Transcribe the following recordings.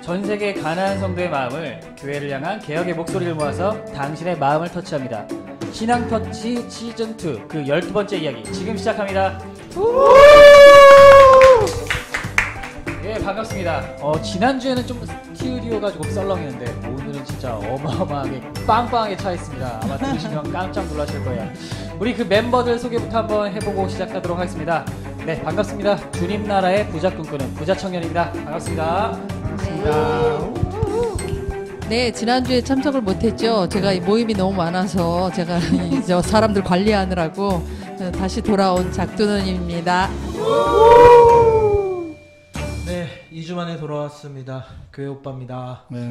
전 세계 가난한 성도의 마음을 교회를 향한 개혁의 목소리를 모아서 당신의 마음을 터치합니다. 신앙 터치 시즌2 그 12번째 이야기 지금 시작합니다. 예, 반갑습니다. 지난주에는 좀 스튜디오가 조금 썰렁했는데 오늘은 진짜 어마어마하게 빵빵하게 차 있습니다. 아마 들으시면 깜짝 놀라실 거예요. 우리 그 멤버들 소개부터 한번 해보고 시작하도록 하겠습니다. 네, 반갑습니다. 주님 나라의 부자 꿈꾸는 부자 청년입니다. 반갑습니다. 네, 지난주에 참석을 못했죠. 제가 이 모임이 너무 많아서 제가 저 사람들 관리하느라고 다시 돌아온 작두누님입니다. 네, 2주 만에 돌아왔습니다. 교회 오빠입니다. 네.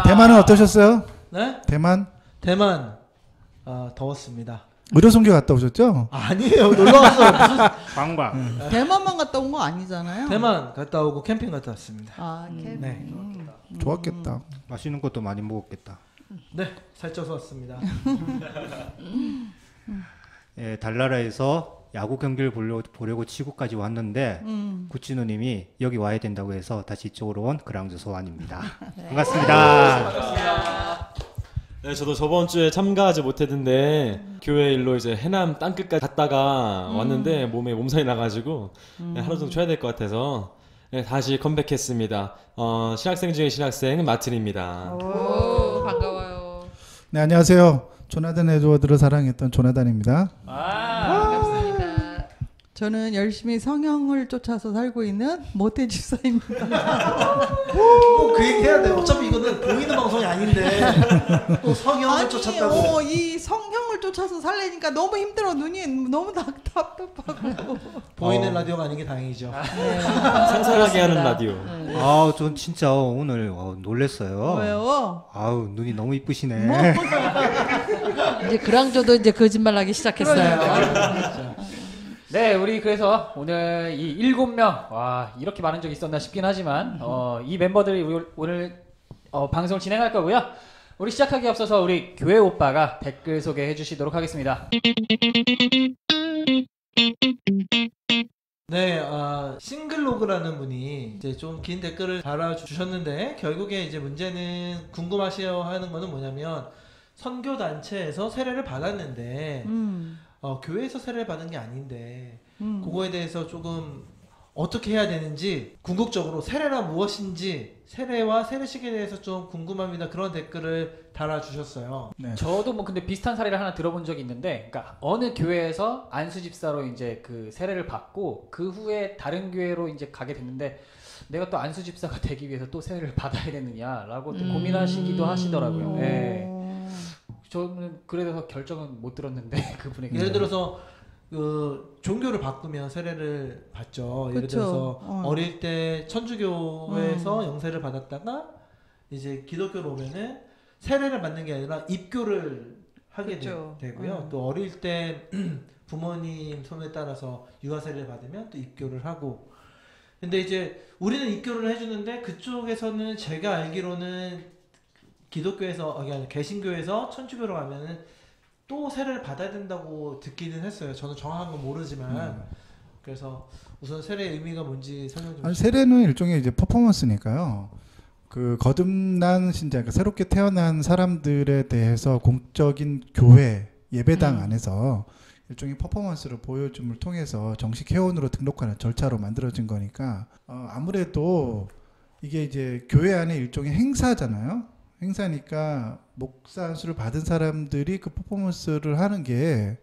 대만은 어떠셨어요? 네? 대만 더웠습니다. 의료선교 갔다 오셨죠? 아니에요, 놀러왔어요. 무슨 관광. 대만만 갔다 온 거 아니잖아요. 대만 갔다 오고 캠핑 갔다 왔습니다. 아, 캠핑. 네. 좋았겠다. 맛있는 것도 많이 먹었겠다. 네, 살쪄서 왔습니다. 예, 달나라에서 야구 경기를 보려고 지구까지 왔는데 구찌누님이 여기 와야 된다고 해서 다시 이쪽으로 온 그랑주 소환입니다. 반갑습니다. 네, 저도 저번 주에 참가하지 못했는데 교회 일로 이제 해남 땅끝까지 갔다가 왔는데 몸에 몸살이 나가지고 네, 하루 정도 쉬어야 될 것 같아서 네, 다시 컴백했습니다. 신학생 중에 신학생 마틴입니다. 오, 반가워요. 네, 안녕하세요. 조나단 에드워드를 사랑했던 조나단입니다. 반갑습니다. 저는 열심히 성형을 쫓아서 살고 있는 모태 집사입니다. 꼭 그 얘기 해야 돼요. 어차피 이거는 보이는 방송이 아닌데 또 성형을 쫓았다고. 이 성형을 쫓아서 살려니까 너무 힘들어. 눈이 너무 답답하고. 보이는 라디오가 아닌 게 다행이죠. 상상하게 하는 라디오. 아, 전 진짜 오늘 놀랬어요. 왜요? 아우, 눈이 너무 이쁘시네. 뭐? 이제 그랑조도 이제 거짓말하기 시작했어요. 네, 우리 그래서 오늘 이 7명, 와, 이렇게 많은 적이 있었나 싶긴 하지만, 이 멤버들이 오늘 방송을 진행할 거고요. 우리 시작하기 앞서서 우리 교회 오빠가 댓글 소개해 주시도록 하겠습니다. 네, 싱글로그라는 분이 이제 좀 긴 댓글을 달아주셨는데 결국에 이제 문제는 궁금하시어 하는 거는 뭐냐면 선교 단체에서 세례를 받았는데 교회에서 세례를 받은 게 아닌데 그거에 대해서 조금 어떻게 해야 되는지 궁극적으로 세례란 무엇인지 세례와 세례식에 대해서 좀 궁금합니다. 그런 댓글을 달아주셨어요. 네. 저도 뭐 근데 비슷한 사례를 하나 들어본 적이 있는데, 그러니까 어느 교회에서 안수 집사로 이제 그 세례를 받고 그 후에 다른 교회로 이제 가게 됐는데 내가 또 안수 집사가 되기 위해서 또 세례를 받아야 되느냐라고 또 고민하시기도 하시더라고요. 네. 저는 그래서 결정은 못 들었는데 그분에게 예를 들어서 그 종교를 바꾸면 세례를 받죠. 예를 그쵸. 들어서 어릴 때 천주교에서 영세를 받았다가 이제 기독교로 오면은 세례를 받는 게 아니라 입교를 하게 되고요. 또 어릴 때 부모님 손에 따라서 유아세례를 받으면 또 입교를 하고. 근데 이제 우리는 입교를 해주는데 그쪽에서는 제가 알기로는 기독교에서 아니 개신교에서 천주교로 가면은 또 세례를 받아야 된다고 듣기는 했어요. 저는 정확한 건 모르지만 그래서 우선 세례의 의미가 뭔지 설명 좀. 아니, 세례는 일종의 이제 퍼포먼스니까요. 그 거듭난 신자, 그러니까 새롭게 태어난 사람들에 대해서 공적인 교회 예배당 안에서 일종의 퍼포먼스를 보여줌을 통해서 정식 회원으로 등록하는 절차로 만들어진 거니까 아무래도 이게 이제 교회 안에 일종의 행사잖아요. 행사니까 목사 안수를 받은 사람들이 그 퍼포먼스를 하는 게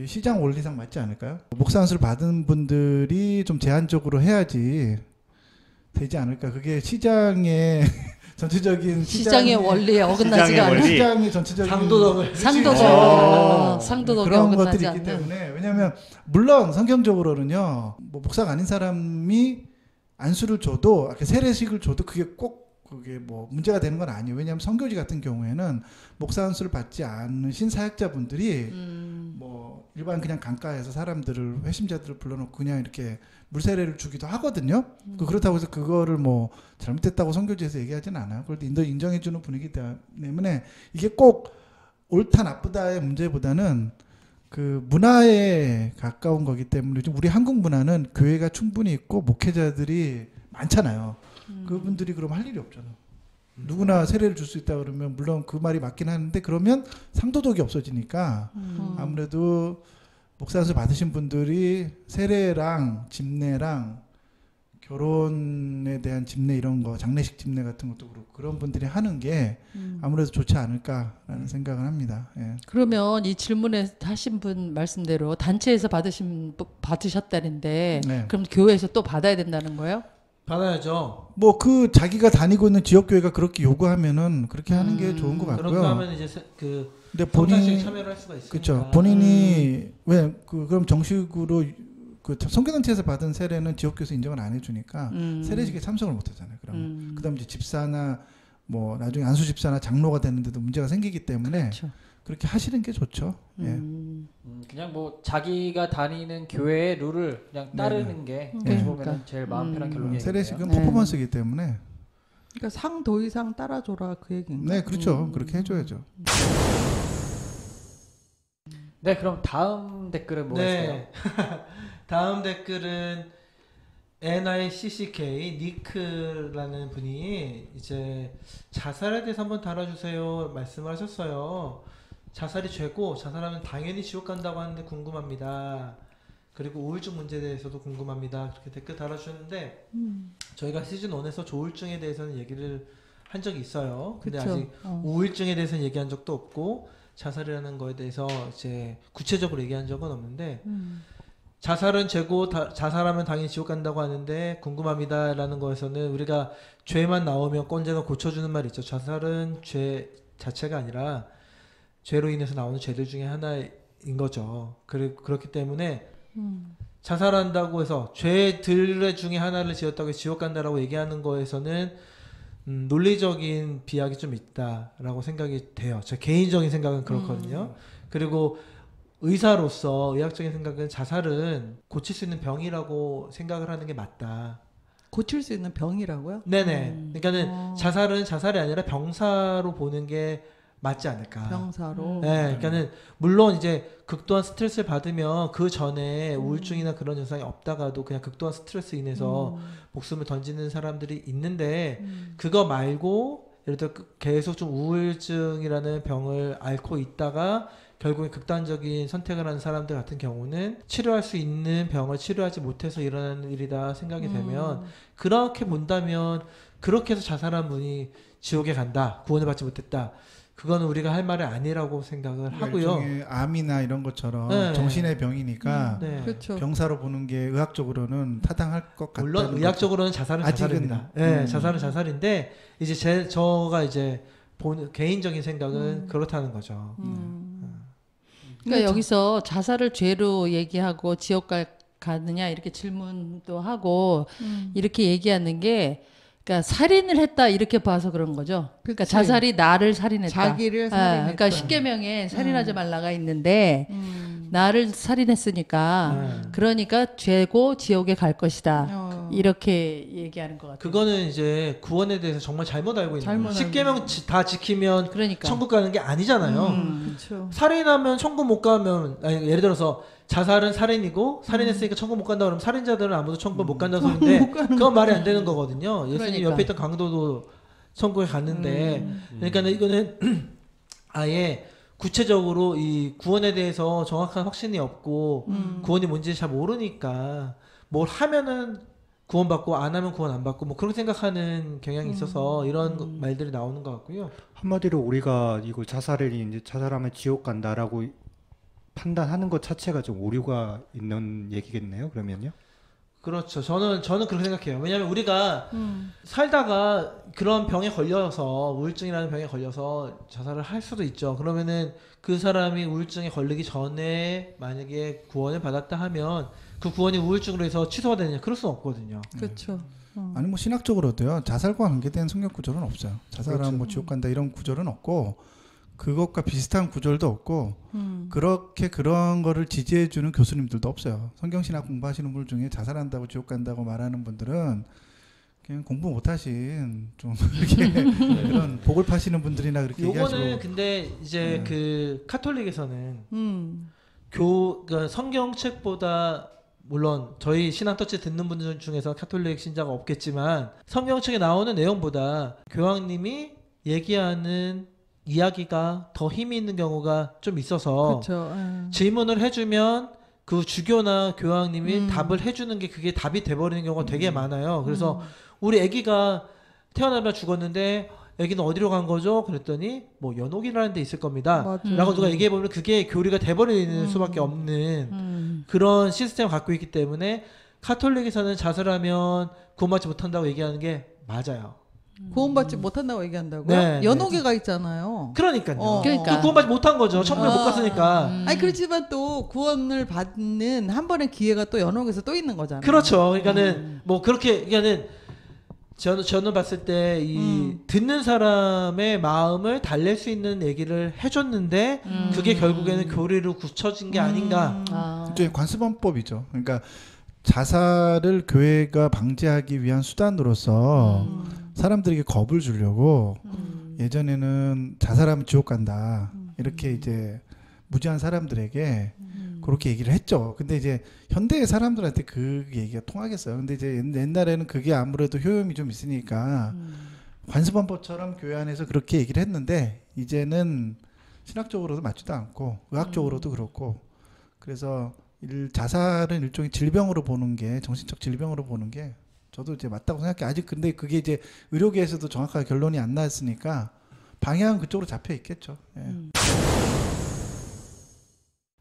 시장 원리상 맞지 않을까요? 목사 안수를 받은 분들이 좀 제한적으로 해야지 되지 않을까? 그게 시장의 전체적인 시장의 원리에 어긋나지가 않아요. 시장의 전체적인 상도덕에 그런 것들이 어긋나지 있기 않는. 때문에. 왜냐하면 물론 성경적으로는요, 뭐 목사가 아닌 사람이 안수를 줘도 이렇게 세례식을 줘도 그게 뭐 문제가 되는 건 아니에요. 왜냐하면 선교지 같은 경우에는 목사 안수를 받지 않으신 사역자분들이 뭐 일반 그냥 강가에서 사람들을 회심자들을 불러놓고 그냥 이렇게 물세례를 주기도 하거든요. 그렇다고 해서 그거를 뭐 잘못됐다고 선교지에서 얘기하지는 않아요. 그래도 인정해주는 분위기 때문에 이게 꼭 옳다 나쁘다의 문제보다는 그 문화에 가까운 거기 때문에 요즘 우리 한국 문화는 교회가 충분히 있고 목회자들이 많잖아요. 그분들이 그럼 할 일이 없잖아. 누구나 세례를 줄 수 있다 그러면 물론 그 말이 맞긴 하는데 그러면 상도덕이 없어지니까 아무래도 목사를 받으신 분들이 세례랑 집례랑 결혼에 대한 집례 이런 거 장례식 집례 같은 것도 그렇고 그런 분들이 하는 게 아무래도 좋지 않을까라는 생각을 합니다. 예. 그러면 이 질문에 하신 분 말씀대로 단체에서 받으셨다는데 네. 그럼 교회에서 또 받아야 된다는 거예요? 받아야죠. 뭐 그 자기가 다니고 있는 지역 교회가 그렇게 요구하면은 그렇게 하는 게 좋은 것 같고요. 그렇게 하면 이제 그 근데 성장식 본인이 참여를 할 수가 있으니까. 그렇죠. 본인이 왜 그럼 정식으로 그 선교단체에서 받은 세례는 지역교회에서 인정을 안 해주니까 세례식에 참석을 못하잖아요. 그럼 그다음 이제 집사나 뭐 나중에 안수 집사나 장로가 되는데도 문제가 생기기 때문에 그렇죠. 그렇게 하시는 게 좋죠. 예. 그냥 뭐 자기가 다니는 교회의 룰을 그냥 따르는 게 어떻게 보면 그러니까. 제일 마음 편한 결론이에요. 세례식은 네. 퍼포먼스이기 때문에 그러니까 상 더 이상 따라줘라 그 얘기인가? 네 그렇죠. 그렇게 해줘야죠. 네, 그럼 다음 댓글은 뭐가 있어요? 네. 다음 댓글은 NICCK 니크라는 분이 이제 자살에 대해서 한번 달아주세요 말씀을 하셨어요. 자살이 죄고 자살하면 당연히 지옥 간다고 하는데 궁금합니다. 그리고 우울증 문제에 대해서도 궁금합니다. 그렇게 댓글 달아주셨는데 저희가 시즌 1에서 조울증에 대해서는 얘기를 한 적이 있어요. 근데 그쵸. 아직 우울증에 대해서는 얘기한 적도 없고 자살이라는 거에 대해서 이제 구체적으로 얘기한 적은 없는데 자살은 죄고 자살하면 당연히 지옥 간다고 하는데 궁금합니다라는 거에서는 우리가 죄만 나오면 언제나 고쳐주는 말이 있죠. 자살은 죄 자체가 아니라 죄로 인해서 나오는 죄들 중에 하나인 거죠. 그렇기 때문에 자살한다고 해서 죄들 중에 하나를 지었다고 해서 지옥 간다라고 얘기하는 거에서는 논리적인 비약이 좀 있다라고 생각이 돼요. 제 개인적인 생각은 그렇거든요. 그리고 의사로서 의학적인 생각은 자살은 고칠 수 있는 병이라고 생각을 하는 게 맞다. 고칠 수 있는 병이라고요? 네네. 그러니까는 자살은 자살이 아니라 병사로 보는 게 맞지 않을까. 병사로. 네, 그러니까는 물론 이제 극도한 스트레스를 받으면 그 전에 우울증이나 그런 증상이 없다가도 그냥 극도한 스트레스 인해서 목숨을 던지는 사람들이 있는데 그거 말고 예를 들어 계속 좀 우울증이라는 병을 앓고 있다가 결국에 극단적인 선택을 하는 사람들 같은 경우는 치료할 수 있는 병을 치료하지 못해서 일어나는 일이다 생각이 되면 그렇게 본다면 그렇게 해서 자살한 분이 지옥에 간다, 구원을 받지 못했다. 그거는 우리가 할 말이 아니라고 생각을 하고요. 일종의 암이나 이런 것처럼 네. 정신의 병이니까 네. 그렇죠. 병사로 보는 게 의학적으로는 타당할 것 같다는 물론 의학적으로는 자살은 아직은, 자살입니다. 네, 자살은 자살인데 이제 저가 이제 개인적인 생각은 그렇다는 거죠. 그러니까 여기서 자살을 죄로 얘기하고 지옥 가느냐 이렇게 질문도 하고 이렇게 얘기하는 게 그러니까 살인을 했다 이렇게 봐서 그런 거죠. 그러니까 그치. 자살이 나를 살인했다. 자기를 살인했다. 그러니까 십계명에 살인하지 말라가 있는데 나를 살인했으니까 그러니까 죄고 지옥에 갈 것이다. 이렇게 얘기하는 것 같아요. 그거는 이제 구원에 대해서 정말 잘못 알고 있는 거예요. 잘못 십계명 다 지키면 그러니까. 천국 가는 게 아니잖아요. 그렇죠. 살인하면 천국 못 가면 아니, 예를 들어서 자살은 살인이고 살인했으니까 천국 못 간다 그러면 살인자들은 아무도 천국 못 간다는 소리인데 그건 말이 안 되는 거거든요. 예수님 그러니까. 옆에 있던 강도도 천국에 갔는데 그러니까 이거는 아예 구체적으로 이 구원에 대해서 정확한 확신이 없고 구원이 뭔지 잘 모르니까 뭘 하면은 구원받고 안 하면 구원 안 받고 뭐 그렇게 생각하는 경향이 있어서 이런 말들이 나오는 것 같고요. 한마디로 우리가 이거 이제 자살하면 지옥 간다라고 판단하는 것 자체가 좀 오류가 있는 얘기겠네요. 그러면요. 그렇죠. 저는 그렇게 생각해요. 왜냐하면 우리가 살다가 그런 병에 걸려서 우울증이라는 병에 걸려서 자살을 할 수도 있죠. 그러면은 그 사람이 우울증에 걸리기 전에 만약에 구원을 받았다 하면 그 구원이 우울증으로 해서 취소가 되느냐? 그럴 수는 없거든요. 그렇죠. 아니 뭐 신학적으로도요. 자살과 관계된 성경 구절은 없어요. 자살하면 그렇죠. 뭐 지옥 간다 이런 구절은 없고 그것과 비슷한 구절도 없고 그렇게 그런 거를 지지해 주는 교수님들도 없어요. 성경신학 공부하시는 분 중에 자살한다고 지옥 간다고 말하는 분들은 그냥 공부 못하신 좀 이렇게 그런 복을 파시는 분들이나 그렇게 요거는 얘기하시고. 근데 이제 그 카톨릭에서는 음. 그러니까 성경책보다 물론 저희 신앙터치 듣는 분들 중에서 카톨릭 신자가 없겠지만 성경책에 나오는 내용보다 교황님이 얘기하는 이야기가 더 힘이 있는 경우가 좀 있어서 그렇죠. 질문을 해주면 그 주교나 교황님이 답을 해주는 게 그게 답이 돼버리는 경우가 되게 많아요. 그래서 우리 아기가 태어나면 죽었는데 아기는 어디로 간 거죠? 그랬더니 뭐 연옥이라는 데 있을 겁니다. 맞아요. 라고 누가 얘기해보면 그게 교리가 돼버리는 수밖에 없는 그런 시스템을 갖고 있기 때문에 카톨릭에서는 자살하면 구원받지 못한다고 얘기하는 게 맞아요. 구원받지 못한다고 얘기한다고요? 네, 연옥회가 있잖아요. 그러니까요. 그러니까. 그 구원받지 못한 거죠. 천국에 못 갔으니까. 아니 그렇지만 또 구원을 받는 한 번의 기회가 또 연옥에서 또 있는 거잖아요. 그렇죠. 그러니까는 뭐 그렇게 그러니까는 저는 봤을 때 이 듣는 사람의 마음을 달랠 수 있는 얘기를 해줬는데 그게 결국에는 교리로 굳혀진 게 아닌가. 이제 관습원법이죠. 그러니까 자살을 교회가 방지하기 위한 수단으로서 사람들에게 겁을 주려고 예전에는 자살하면 지옥 간다 이렇게 이제 무지한 사람들에게 그렇게 얘기를 했죠. 근데 이제 현대의 사람들한테 그 얘기가 통하겠어요. 근데 이제 옛날에는 그게 아무래도 효용이 좀 있으니까 관습원법처럼 교회 안에서 그렇게 얘기를 했는데 이제는 신학적으로도 맞지도 않고 의학적으로도 그렇고 그래서 자살은 일종의 질병으로 보는 게 정신적 질병으로 보는 게 저도 이제 맞다고 생각해. 아직 근데 그게 이제 의료계에서도 정확하게 결론이 안 나왔으니까 방향은 그쪽으로 잡혀 있겠죠. 예.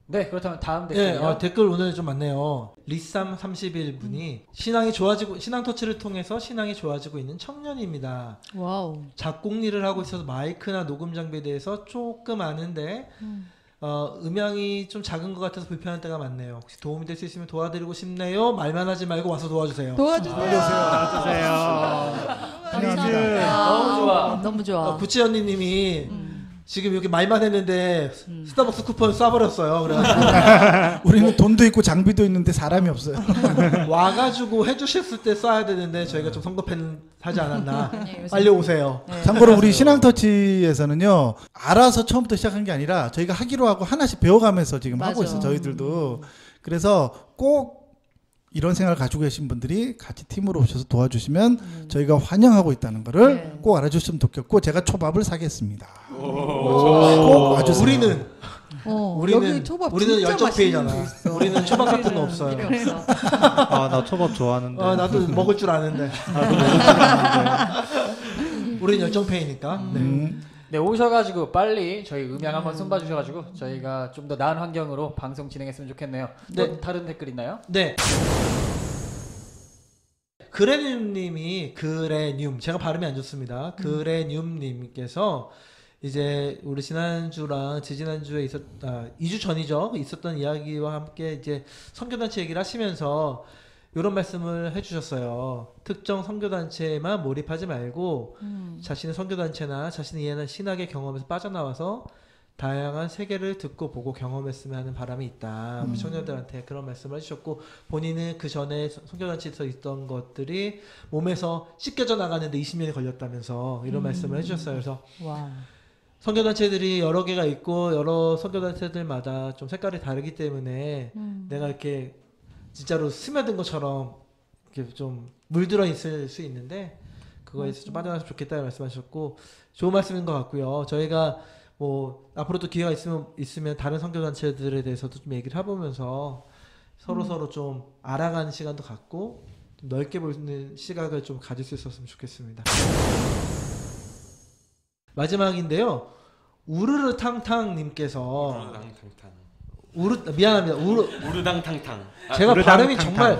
네, 그렇다면 다음 네, 댓글이요. 댓글 오늘 좀 많네요. 리쌈 31분이 신앙이 좋아지고 신앙 터치를 통해서 신앙이 좋아지고 있는 청년입니다. 와우. 작곡 일을 하고 있어서 마이크나 녹음 장비에 대해서 조금 아는데 음향이 좀 작은 것 같아서 불편한 때가 많네요. 혹시 도움이 될 수 있으면 도와드리고 싶네요. 말만 하지 말고 와서 도와주세요. 도와주세요. 너무 좋아. 너무 좋아. 구찌 언니님이 지금 여기 말만 했는데 스타벅스 쿠폰 쏴버렸어요. 그래가지고 우리는 돈도 있고 장비도 있는데 사람이 없어요. 와가지고 해주셨을 때 쏴야 되는데 저희가 좀 성급하지 않았나. 네, 요새- 빨리 오세요. 네. 참고로 우리 신앙터치에서는요 알아서 처음부터 시작한 게 아니라 저희가 하기로 하고 하나씩 배워가면서 지금 하고 맞아. 있어요. 저희들도. 그래서 꼭 이런 생각을 가지고 계신 분들이 같이 팀으로 오셔서 도와주시면 저희가 환영하고 있다는 거를 네. 꼭 알아주시면 좋겠고 제가 초밥을 사겠습니다. 꼭 와주세요. 우리는 초밥 우리는 진짜 열정 맛있는 페이잖아. 거 있어. 우리는 초밥 같은 거 없어요. 아, 나 초밥 좋아하는데. 나도 먹을 줄 아는데. 우리는 열정 페이니까. 네. 네, 오셔가지고 빨리 저희 음향 한번 손봐주셔가지고 저희가 좀 더 나은 환경으로 방송 진행했으면 좋겠네요. 네. 또 다른 댓글 있나요? 네. 그레늄님이 그레늄 제가 발음이 안 좋습니다. 그레늄님께서 이제 우리 지난주랑 지지난주에 2주 전이죠 있었던 이야기와 함께 이제 선교단체 얘기를 하시면서 이런 말씀을 해주셨어요. 특정 선교단체에만 몰입하지 말고 자신의 선교단체나 자신이 이해하는 신학의 경험에서 빠져나와서 다양한 세계를 듣고 보고 경험했으면 하는 바람이 있다. 우리 청년들한테 그런 말씀을 해주셨고 본인은 그 전에 선교단체에서 있던 것들이 몸에서 씻겨져 나가는데 20년이 걸렸다면서 이런 말씀을 해주셨어요. 그래서 와. 선교단체들이 여러 개가 있고 여러 선교단체들마다 좀 색깔이 다르기 때문에 내가 이렇게 진짜로 스며든 것처럼 이렇게 좀 물들어 있을 수 있는데 그거에서 좀 빠져나왔으면 좋겠다는 말씀하셨고 좋은 말씀인 것 같고요. 저희가 뭐 앞으로도 기회가 있으면 다른 선교단체들에 대해서도 좀 얘기를 해보면서 서로 좀 알아가는 시간도 갖고 좀 넓게 보는 시각을 좀 가질 수 있었으면 좋겠습니다. 마지막인데요. 우르르탕탕님께서 미안합니다. 우르당탕탕. 제가 발음이 정말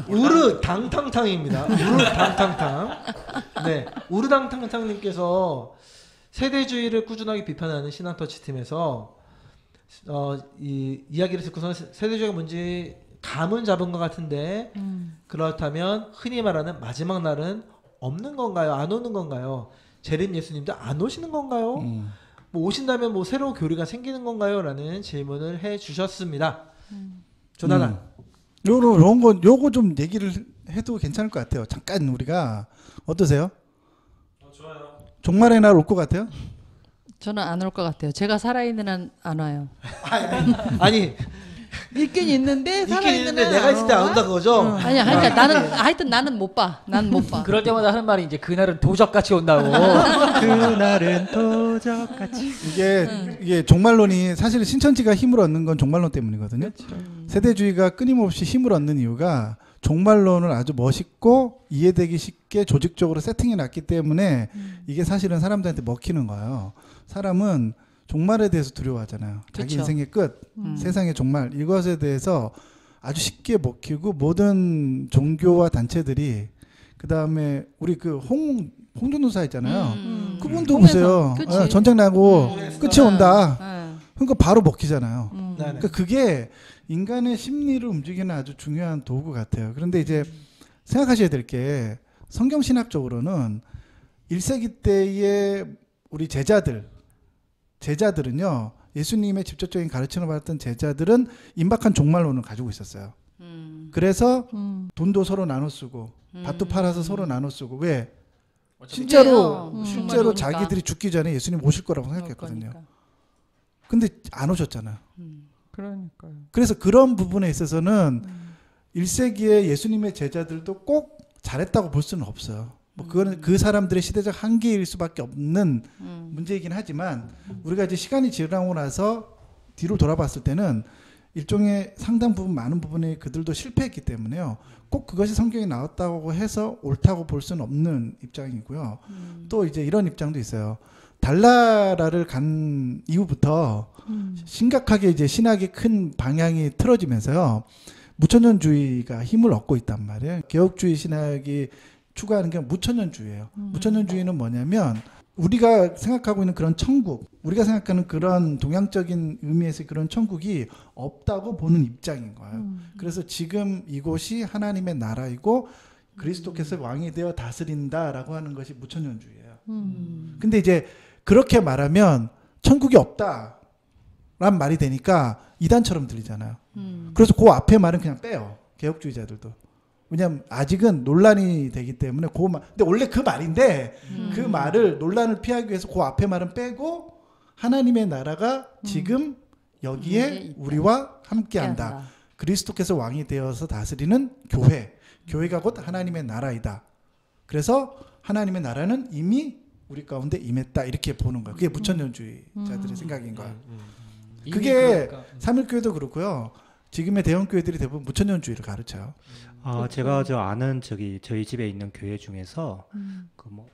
우르당탕탕입니다. 우르당탕탕. 네, 우르당탕탕님께서 세대주의를 꾸준하게 비판하는 신앙터치 팀에서 이 이야기를 듣고서는 세대주의가 뭔지 감은 잡은 것 같은데 그렇다면 흔히 말하는 마지막 날은 없는 건가요? 안 오는 건가요? 재림 예수님도 안 오시는 건가요? 뭐 오신다면 뭐 새로운 교리가 생기는 건가요? 라는 질문을 해주셨습니다. 조나단. 요거 좀 얘기를 해도 괜찮을 것 같아요. 잠깐 우리가 어떠세요? 좋아요. 종말의 날 올 것 같아요? 저는 안 올 것 같아요. 제가 살아있는 한 안 와요. 아니 있긴 있는데 있긴 살아있는 있는데 한 내가 있을 때 안 온다 그거죠? 아니야, 그러니까 나는 하여튼 나는 못 봐. 난 못 봐. 그럴 때마다 하는 말이 이제 그날은 도적같이 온다고. 그날은 도적같이. 이게 종말론이 사실 신천지가 힘을 얻는 건 종말론 때문이거든요. 세대주의가 끊임없이 힘을 얻는 이유가 종말론을 아주 멋있고 이해되기 쉽게 조직적으로 세팅해 놨기 때문에 이게 사실은 사람들한테 먹히는 거예요. 사람은 종말에 대해서 두려워하잖아요. 자기 그쵸. 인생의 끝, 세상의 종말, 이것에 대해서 아주 쉽게 먹히고 모든 종교와 단체들이 그 다음에 우리 그 홍준호사 있잖아요. 그분도 보세요. 그치. 예, 전쟁 나고 끝이 온다. 응. 그러니까 바로 먹히잖아요. 네네. 그러니까 그게 인간의 심리를 움직이는 아주 중요한 도구 같아요. 그런데 이제 생각하셔야 될 게 성경 신학적으로는 1세기 때의 우리 제자들은요. 예수님의 직접적인 가르침을 받았던 제자들은 임박한 종말론을 가지고 있었어요. 그래서 돈도 서로 나눠 쓰고 밭도 팔아서 서로 나눠 쓰고 왜? 실제로 종말이 오니까. 자기들이 죽기 전에 예수님 오실 거라고 생각했거든요. 그러니까. 근데 안 오셨잖아요. 그러니까요. 그래서 그런 부분에 있어서는 1세기의 예수님의 제자들도 꼭 잘했다고 볼 수는 없어요. 뭐 그거는 그 사람들의 시대적 한계일 수밖에 없는 문제이긴 하지만 우리가 이제 시간이 지나고 나서 뒤로 돌아봤을 때는 일종의 상당 부분 많은 부분이 그들도 실패했기 때문에요. 꼭 그것이 성경에 나왔다고 해서 옳다고 볼 수는 없는 입장이고요. 또 이제 이런 입장도 있어요. 달나라를 간 이후부터 심각하게 이제 신학의 큰 방향이 틀어지면서요. 무천년주의가 힘을 얻고 있단 말이에요. 개혁주의 신학이 추구하는 게 무천년주의예요. 무천년주의는 뭐냐면 우리가 생각하고 있는 그런 천국, 우리가 생각하는 그런 동양적인 의미에서의 그런 천국이 없다고 보는 입장인 거예요. 그래서 지금 이곳이 하나님의 나라이고 그리스도께서 왕이 되어 다스린다라고 하는 것이 무천년주의예요. 근데 이제 그렇게 말하면 천국이 없다란 말이 되니까 이단처럼 들리잖아요. 그래서 그 앞에 말은 그냥 빼요. 개혁주의자들도. 왜냐하면 아직은 논란이 되기 때문에 근데 원래 그 말인데 그 말을 논란을 피하기 위해서 그 앞에 말은 빼고 하나님의 나라가 지금 여기에 우리와 함께한다. 그리스도께서 왕이 되어서 다스리는 교회가 곧 하나님의 나라이다. 그래서 하나님의 나라는 이미 우리 가운데 임했다 이렇게 보는 거예요. 그게 무천년주의자들의 생각인 거예요. 그게 삼일교회도 그렇고요. 지금의 대형교회들이 대부분 무천년주의를 가르쳐요. 제가 아는 저희 집에 있는 교회 중에서 그 뭐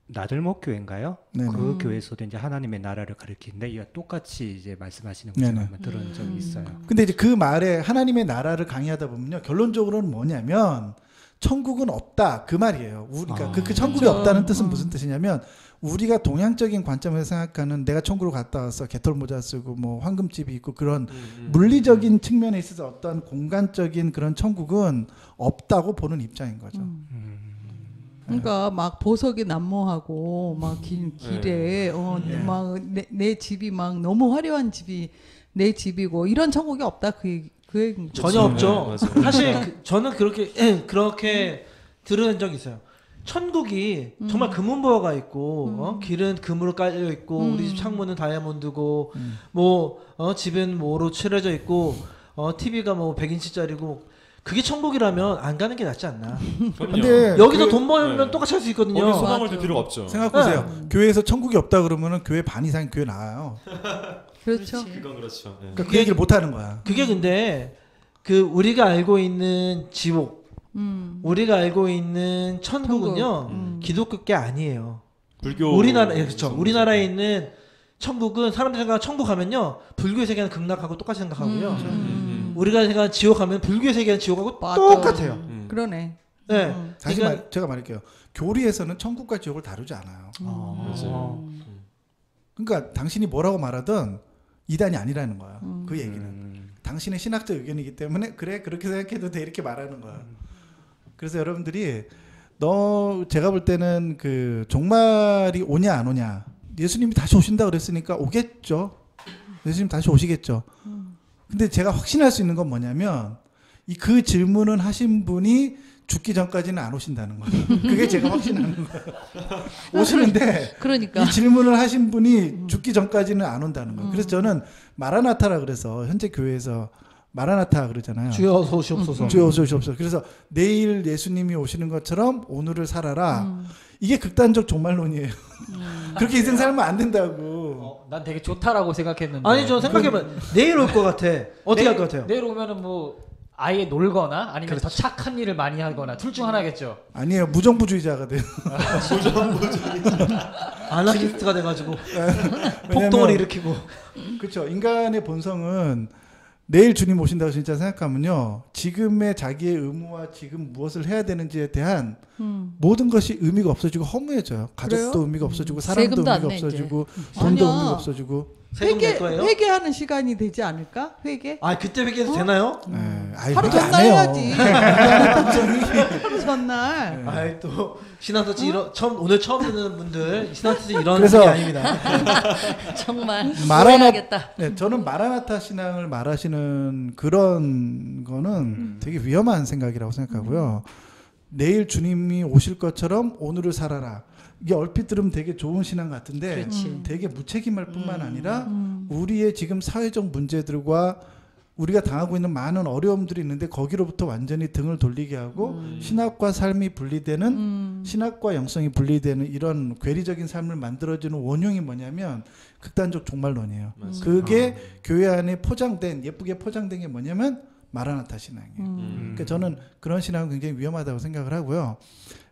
나들목 교회인가요? 네네. 그 교회에서도 이제 하나님의 나라를 가리키는데 이와 똑같이 이제 말씀하시는 거 제가 한번 들은 적이 있어요. 근데 이제 그 말에 하나님의 나라를 강의하다 보면요. 결론적으로는 뭐냐면 천국은 없다 그 말이에요. 그러니까 그 천국이 없다는 뜻은 무슨 뜻이냐면 우리가 동양적인 관점에서 생각하는 내가 천국으로 갔다 와서 개털 모자 쓰고 뭐 황금집이 있고 그런 물리적인 측면에 있어서 어떤 공간적인 그런 천국은 없다고 보는 입장인 거죠. 그러니까 막 보석이 난무하고 막 길에 막 내 집이 막 너무 화려한 집이 내 집이고 이런 천국이 없다 그 얘기인 거죠. 전혀 없죠. 네, 사실 저는 그렇게 들은 적이 있어요. 천국이 정말 금은보화가 있고 길은 금으로 깔려 있고 우리 집 창문은 다이아몬드고 뭐 집은 뭐로 칠해져 있고 TV가 뭐 100인치짜리고 그게 천국이라면 안 가는 게 낫지 않나. 근데 여기서 돈 벌면 똑같이 할 수 있거든요. 거기 소망을 둘 필요가 없죠. 생각해보세요. 교회에서 천국이 없다 그러면은 교회 반 이상이 교회 나와요. 그렇죠. 그건 그렇죠. 네. 그러니까 그 얘기를 못 하는 거야. 그게 근데 그 우리가 알고 있는 지옥, 우리가 알고 있는 천국은요 기독교 게 아니에요. 불교 그렇죠. 우리나라에 있는 천국은 사람들이 생각하는 천국 가면요 불교의 세계는 극락하고 똑같이 생각하고요. 우리가 생각하는 지옥 가면 불교의 세계는 지옥하고 맞아. 똑같아요. 그러네. 네. 다시 그러니까 제가 말할게요. 교리에서는 천국과 지옥을 다루지 않아요. 맞아요. 그러니까 당신이 뭐라고 말하든 이단이 아니라는 거야. 그 얘기는. 당신의 신학적 의견이기 때문에 그래 그렇게 생각해도 돼 이렇게 말하는 거야. 그래서 여러분들이 제가 볼 때는 그 종말이 오냐 안 오냐 예수님이 다시 오신다 그랬으니까 오겠죠. 예수님 다시 오시겠죠. 근데 제가 확신할 수 있는 건 뭐냐면 그 질문을 하신 분이 죽기 전까지는 안 오신다는 거예요. 그게 제가 확신하는 거예요. 오시는데 그러니까 이 질문을 하신 분이 죽기 전까지는 안 온다는 거예요. 그래서 저는 마라나타라 그래서 현재 교회에서 마라나타 그러잖아요. 주여 어서 오시옵소서. 주여 어서 오시옵소서. 그래서 내일 예수님이 오시는 것처럼 오늘을 살아라. 이게 극단적 종말론이에요. 그렇게 인생 살면 안 된다고. 난 되게 좋다라고 생각했는데. 아니 저 생각해봐. 내일 올 것 같아. 어떻게 할 것 같아요? 내일 오면은 뭐 아예 놀거나 아니면 더 그렇지. 착한 일을 많이 하거나 둘 중 하나겠죠. 아니에요. 무정부주의자가 돼요. 아나키스트가 돼가지고 왜냐면- 폭동을 일으키고. 그렇죠. 인간의 본성은 내일 주님 오신다고 진짜 생각하면요. 지금의 자기의 의무와 지금 무엇을 해야 되는지에 대한 모든 것이 의미가 없어지고 허무해져요. 가족도 그래요? 의미가 없어지고 사람도 세금도 안 의미가 내, 이제. 없어지고 돈도 아니야. 의미가 없어지고. 세금 낼 거예요? 회개하는 시간이 되지 않을까? 회개? 아 그때 회계해도 되나요? 아이, 하루 그렇게 안 전날 해요. 해야지. 하루 전날. 아이 또 신앙터치 오늘 처음 듣는 분들 신앙터치 이런 그래서- 게 아닙니다. 정말 마라나- 오해하겠다. 네, 저는 마라나타 신앙을 말하시는 그런 거는 되게 위험한 생각이라고 생각하고요. 내일 주님이 오실 것처럼 오늘을 살아라. 이게 얼핏 들으면 되게 좋은 신앙 같은데 그렇지. 되게 무책임할 뿐만 아니라 우리의 지금 사회적 문제들과 우리가 당하고 있는 많은 어려움들이 있는데 거기로부터 완전히 등을 돌리게 하고 신학과 삶이 분리되는 신학과 영성이 분리되는 이런 괴리적인 삶을 만들어주는 원흉이 뭐냐면 극단적 종말론이에요. 그게 교회 안에 예쁘게 포장된 게 뭐냐면 마라나타 신앙이에요. 그러니까 저는 그런 신앙은 굉장히 위험하다고 생각을 하고요.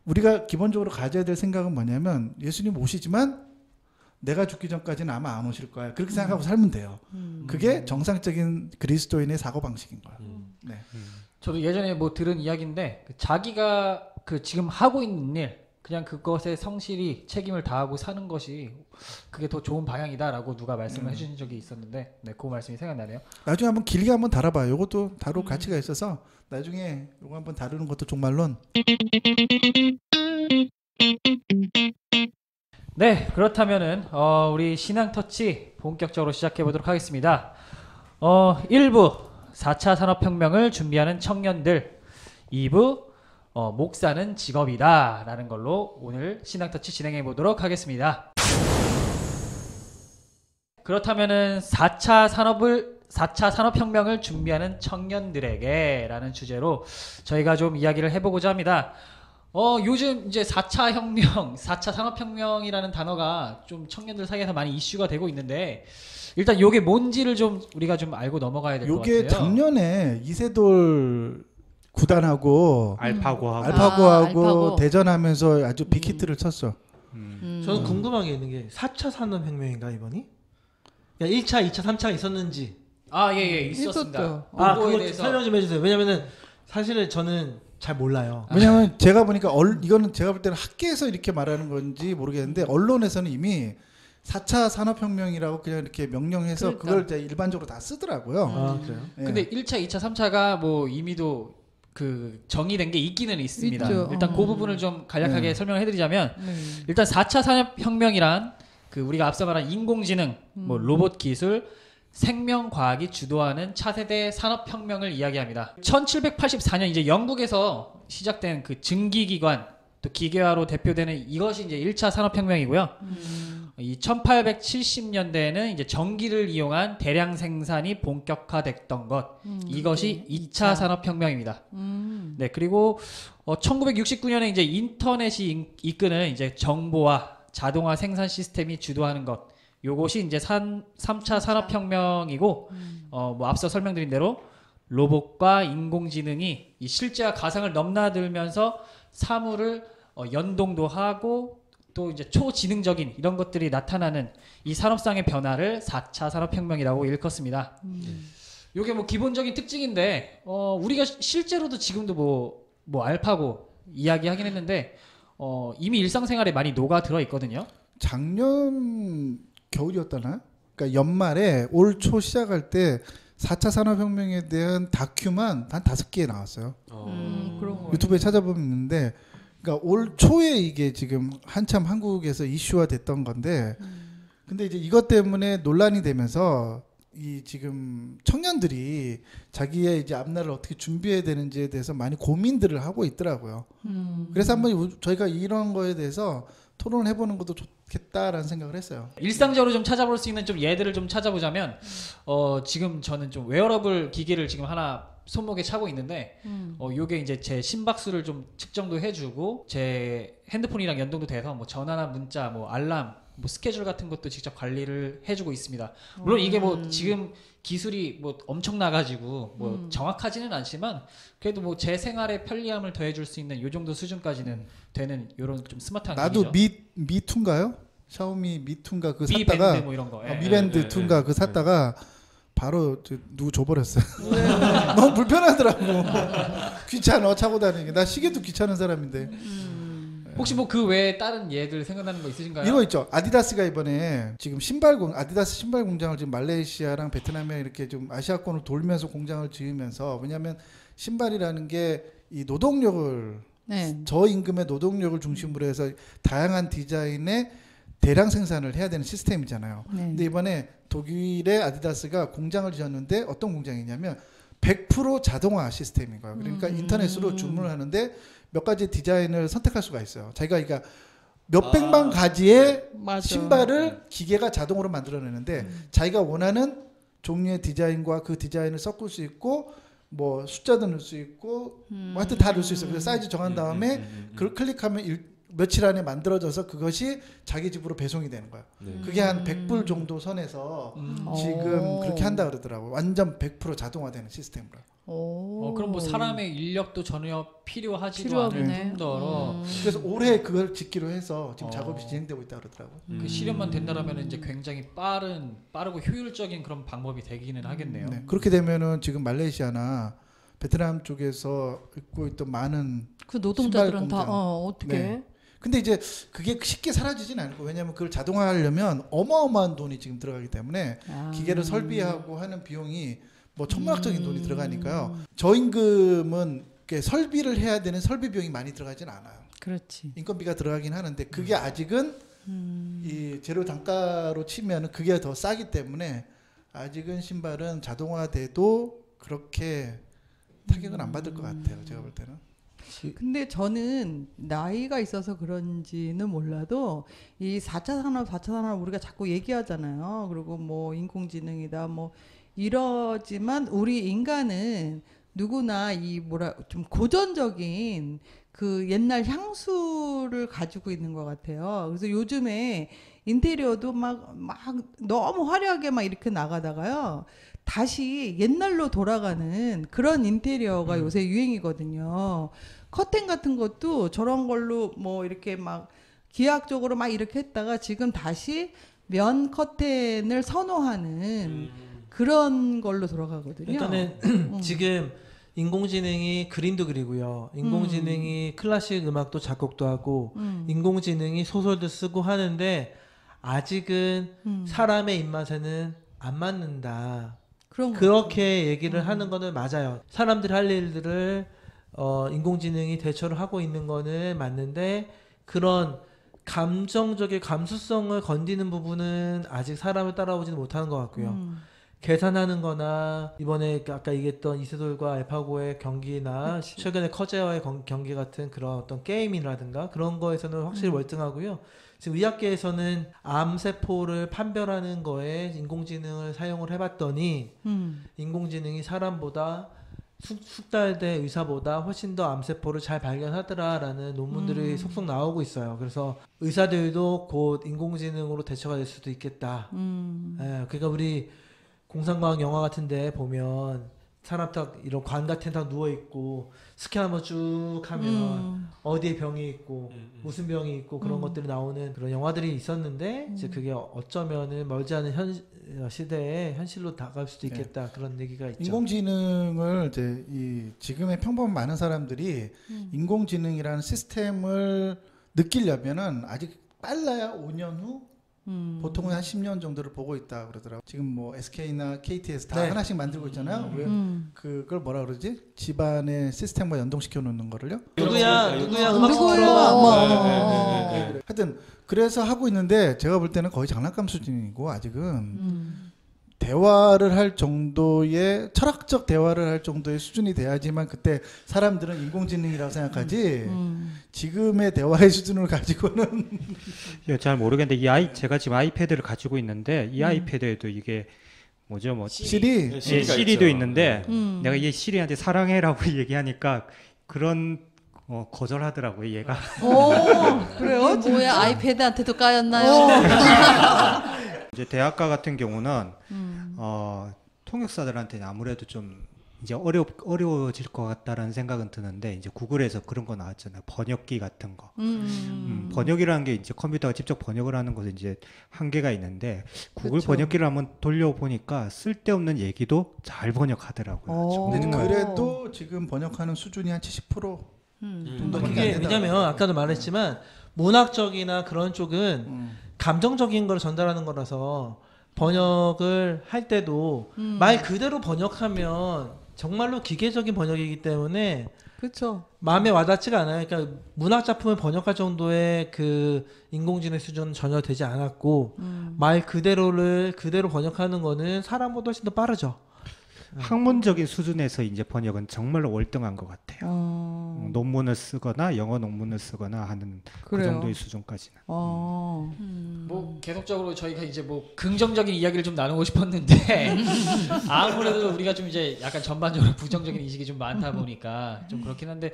우리가 기본적으로 가져야 될 생각은 뭐냐면 예수님 오시지만 내가 죽기 전까지는 아마 안 오실 거야. 그렇게 생각하고 살면 돼요. 그게 정상적인 그리스도인의 사고방식인 거예요. 네. 저도 예전에 뭐 들은 이야기인데 자기가 그 지금 하고 있는 일 그냥 그것에 성실히 책임을 다하고 사는 것이 그게 더 좋은 방향이다라고 누가 말씀을 해주신 적이 있었는데 그 말씀이 생각나네요. 나중에 한번 길게 한번 다뤄봐요. 이것도 다룰 가치가 있어서 나중에 이거 한번 다루는 것도 종말론. 네, 그렇다면은 우리 신앙터치 본격적으로 시작해 보도록 하겠습니다. 1부 4차 산업혁명을 준비하는 청년들, 2부 목사는 직업이다 라는 걸로 오늘 신앙터치 진행해 보도록 하겠습니다. 그렇다면은 4차 산업혁명을 준비하는 청년들에게 라는 주제로 저희가 좀 이야기를 해보고자 합니다. 요즘 이제 4차 혁명, 4차 산업혁명이라는 단어가 좀 청년들 사이에서 많이 이슈가 되고 있는데 일단 요게 뭔지를 좀 우리가 좀 알고 넘어가야 될 것 같아요. 요게 작년에 이세돌 구단하고 알파고하고 알파고하고 알파고. 대전하면서 아주 빅히트를 쳤어. 저는 궁금한 게 있는 게 4차 산업혁명인가 이번이? 그러니까 1차, 2차, 3차가 있었는지. 예, 있었습니다. 있었죠. 그거에 그거 대해서 설명 좀 해주세요. 왜냐면은 사실은 저는 잘 몰라요. 왜냐하면 제가 보니까 이거는 제가 볼 때는 학계에서 이렇게 말하는 건지 모르겠는데 언론에서는 이미 4차 산업혁명이라고 그냥 이렇게 명령해서 그러니까. 그걸 이제 일반적으로 다 쓰더라고요. 아 그래요? 예. 근데 1차, 2차, 3차가 뭐 이미도 그 정의된 게 있기는 있습니다. 있죠. 일단 그 부분을 좀 간략하게 네. 설명을 해드리자면 네. 일단 4차 산업혁명이란 그 우리가 앞서 말한 인공지능, 뭐 로봇 기술, 생명과학이 주도하는 차세대 산업혁명을 이야기합니다. 1784년 이제 영국에서 시작된 그 증기기관 또 기계화로 대표되는 이것이 이제 1차 산업혁명이고요. 이 1870년대에는 이제 전기를 이용한 대량 생산이 본격화됐던 것 이것이 2차 산업혁명입니다. 네, 그리고 1969년에 이제 인터넷이 이끄는 이제 정보화 자동화 생산 시스템이 주도하는 것 요것이 이제 3차 산업혁명이고 뭐 앞서 설명드린 대로 로봇과 인공지능이 이 실제와 가상을 넘나들면서 사물을 연동도 하고 또 이제 초지능적인 이런 것들이 나타나는 이 산업상의 변화를 4차 산업혁명이라고 일컫습니다. 요게 뭐 기본적인 특징인데 우리가 실제로도 지금도 뭐 알파고 이야기하긴 했는데 이미 일상생활에 많이 녹아 들어 있거든요. 작년 겨울이었다나? 그러니까 연말에 올 초 시작할 때 4차 산업혁명에 대한 다큐만 한 5개 나왔어요. 그런 거. 유튜브에 찾아보면 있는데 그러니까 올 초에 이게 지금 한참 한국에서 이슈화 됐던 건데 근데 이제 이것 때문에 논란이 되면서 이 지금 청년들이 자기의 이제 앞날을 어떻게 준비해야 되는지에 대해서 많이 고민들을 하고 있더라고요. 그래서 한번 저희가 이런 거에 대해서 토론을 해보는 것도 좋겠다라는 생각을 했어요. 일상적으로 좀 찾아볼 수 있는 좀 예들을 좀 찾아보자면 지금 저는 좀 웨어러블 기기를 지금 하나 손목에 차고 있는데 요게 이제 제 심박수를 좀 측정도 해주고 제 핸드폰이랑 연동도 돼서 뭐 전화나 문자, 뭐 알람, 뭐 스케줄 같은 것도 직접 관리를 해주고 있습니다. 물론 이게 뭐 지금 기술이 뭐 엄청 나가지고 뭐 정확하지는 않지만 그래도 뭐 제 생활에 편리함을 더해줄 수 있는 요 정도 수준까지는 되는 요런 좀 스마트한 나도 기기죠. 미2인가요? 샤오미 미2인가 그 미 샀다가 밴드 뭐 이런 거. 예. 미밴드 2인가 그 샀다가 바로 누구 줘버렸어요. 너무 불편하더라고. 귀찮아 차고 다니는 게. 나 시계도 귀찮은 사람인데. 혹시 뭐 그 외에 다른 예들 생각나는 거 있으신가요? 이거 있죠. 아디다스가 이번에 지금 아디다스 신발 공장을 지금 말레이시아랑 베트남에 이렇게 좀 아시아권을 돌면서 공장을 지으면서, 왜냐하면 신발이라는 게 이 노동력을 네. 저임금의 노동력을 중심으로 해서 다양한 디자인의 대량 생산을 해야 되는 시스템이잖아요. 네. 근데 이번에 독일의 아디다스가 공장을 지었는데 어떤 공장이냐면 100% 자동화 시스템인 거예요. 그러니까 인터넷으로 주문을 하는데 몇 가지 디자인을 선택할 수가 있어요. 자기가 그러니까 몇백만 가지의 맞아. 신발을 기계가 자동으로 만들어내는데 자기가 원하는 종류의 디자인과 그 디자인을 섞을 수 있고 뭐 숫자도 넣을 수 있고 뭐 하여튼 다 넣을 수 있어요. 그래서 사이즈 정한 다음에 그걸 클릭하면 며칠 안에 만들어져서 그것이 자기 집으로 배송이 되는 거야. 네. 그게 한 100불 정도 선에서 지금 그렇게 한다 그러더라고요. 완전 100% 자동화되는 시스템으로. 그럼 뭐 사람의 인력도 전혀 필요하지도 필요 않을 없네. 뿐더러 그래서 올해 그걸 짓기로 해서 지금 작업이 진행되고 있다 그러더라고요. 그 실현만 된다라면 이제 굉장히 빠르고 효율적인 그런 방법이 되기는 하겠네요. 네. 그렇게 되면은 지금 말레이시아나 베트남 쪽에서 있고 있던 많은 그 노동자들은 신발 다 공장. 어떻게? 네. 근데 이제 그게 쉽게 사라지진 않을 거예요. 왜냐하면 그걸 자동화하려면 어마어마한 돈이 지금 들어가기 때문에 기계를 설비하고 하는 비용이 뭐 천문학적인 돈이 들어가니까요. 저임금은 이렇게 설비를 해야 되는 설비 비용이 많이 들어가진 않아요. 그렇지. 인건비가 들어가긴 하는데 그게 아직은 이 재료 단가로 치면은 그게 더 싸기 때문에 아직은 신발은 자동화돼도 그렇게 타격은 안 받을 것 같아요. 제가 볼 때는. 근데 저는 나이가 있어서 그런지는 몰라도 이 4차 산업 우리가 자꾸 얘기하잖아요. 그리고 뭐 인공지능이다 뭐 이러지만 우리 인간은 누구나 이 좀 고전적인 그 옛날 향수를 가지고 있는 것 같아요. 그래서 요즘에 인테리어도 막 너무 화려하게 막 이렇게 나가다가요. 다시 옛날로 돌아가는 그런 인테리어가 요새 유행이거든요. 커튼 같은 것도 저런 걸로 뭐 이렇게 막 기하학적으로 막 이렇게 했다가 지금 다시 면 커튼을 선호하는 그런 걸로 돌아가거든요. 그러니까는 지금 인공지능이 그림도 그리고요. 인공지능이 클래식 음악도 작곡도 하고 인공지능이 소설도 쓰고 하는데 아직은 사람의 입맛에는 안 맞는다. 그렇게 얘기를 하는 거는 맞아요. 사람들이 할 일들을 인공지능이 대처를 하고 있는 거는 맞는데 그런 감정적인 감수성을 건드리는 부분은 아직 사람을 따라오지는 못하는 것 같고요. 계산하는 거나 이번에 아까 얘기했던 이세돌과 알파고의 경기나 그치. 최근에 커제와의 경기 같은 그런 어떤 게임이라든가 그런 거에서는 확실히 월등하고요. 지금 의학계에서는 암세포를 판별하는 거에 인공지능을 사용을 해봤더니 인공지능이 사람보다 숙달대 의사보다 훨씬 더 암세포를 잘 발견하더라라는 논문들이 속속 나오고 있어요. 그래서 의사들도 곧 인공지능으로 대처가 될 수도 있겠다. 예, 그러니까 우리 공상과학 영화 같은데 보면 사람 딱 이런 관 같은 데 누워 있고 스캔 한번 쭉 하면 어디에 병이 있고 무슨 병이 있고 그런 것들이 나오는 그런 영화들이 있었는데 이제 그게 어쩌면은 멀지 않은 시대에 현실로 다가갈 수도 있겠다. 그런 얘기가 있죠. 인공지능을 이제 이 지금의 평범 많은 사람들이 인공지능이라는 시스템을 느끼려면은 아직 빨라야 5년 후 보통은 한 10년 정도를 보고 있다 그러더라고요. 지금 뭐 SK나 KT에서 다 네. 하나씩 만들고 있잖아요. 왜 그걸 뭐라 그러지? 집안의 시스템과 연동시켜 놓는 거를요. 누구야 음악 누구야? 하여튼 그래서 하고 있는데 제가 볼 때는 거의 장난감 수준이고 아직은 대화를 할 정도의 철학적 대화를 할 정도의 수준이 돼야지만 그때 사람들은 인공지능이라고 생각하지 지금의 대화의 수준을 가지고는 잘 모르겠는데 제가 지금 아이패드를 가지고 있는데 이 아이패드에도 이게 뭐죠? 뭐 시리 네, 예, 시리가 시리도 있죠. 있는데 내가 얘 시리한테 사랑해라고 얘기하니까 그런 거절하더라고요 얘가. 오, 그래요? 뭐야 아이패드한테도 까였나요? 이제 대학가 같은 경우는 통역사들한테는 아무래도 좀 이제 어려워질 것 같다라는 생각은 드는데 이제 구글에서 그런 거 나왔잖아요. 번역기 같은 거. 번역이라는 게 이제 컴퓨터가 직접 번역을 하는 것은 이제 한계가 있는데 구글 그쵸. 번역기를 한번 돌려보니까 쓸데없는 얘기도 잘 번역하더라고요. 근데 오. 그래도 지금 번역하는 수준이 한 70% 정도밖에 안 그게 된다. 왜냐면 아까도 말했지만 문학적이나 그런 쪽은 감정적인 걸 전달하는 거라서 번역을 할 때도 말 그대로 번역하면 정말로 기계적인 번역이기 때문에 그렇죠. 마음에 와닿지가 않아요. 그러니까 문학 작품을 번역할 정도의 그 인공지능 수준은 전혀 되지 않았고 말 그대로를 그대로 번역하는 거는 사람보다 훨씬 더 빠르죠. 학문적인 수준에서 이제 번역은 정말로 월등한 것 같아요. 논문을 쓰거나 영어 논문을 쓰거나 하는 그 그래요. 정도의 수준까지는. 뭐 계속적으로 저희가 이제 뭐 긍정적인 이야기를 좀 나누고 싶었는데 아무래도 우리가 좀 이제 약간 전반적으로 부정적인 인식이 좀 많다 보니까 좀 그렇긴 한데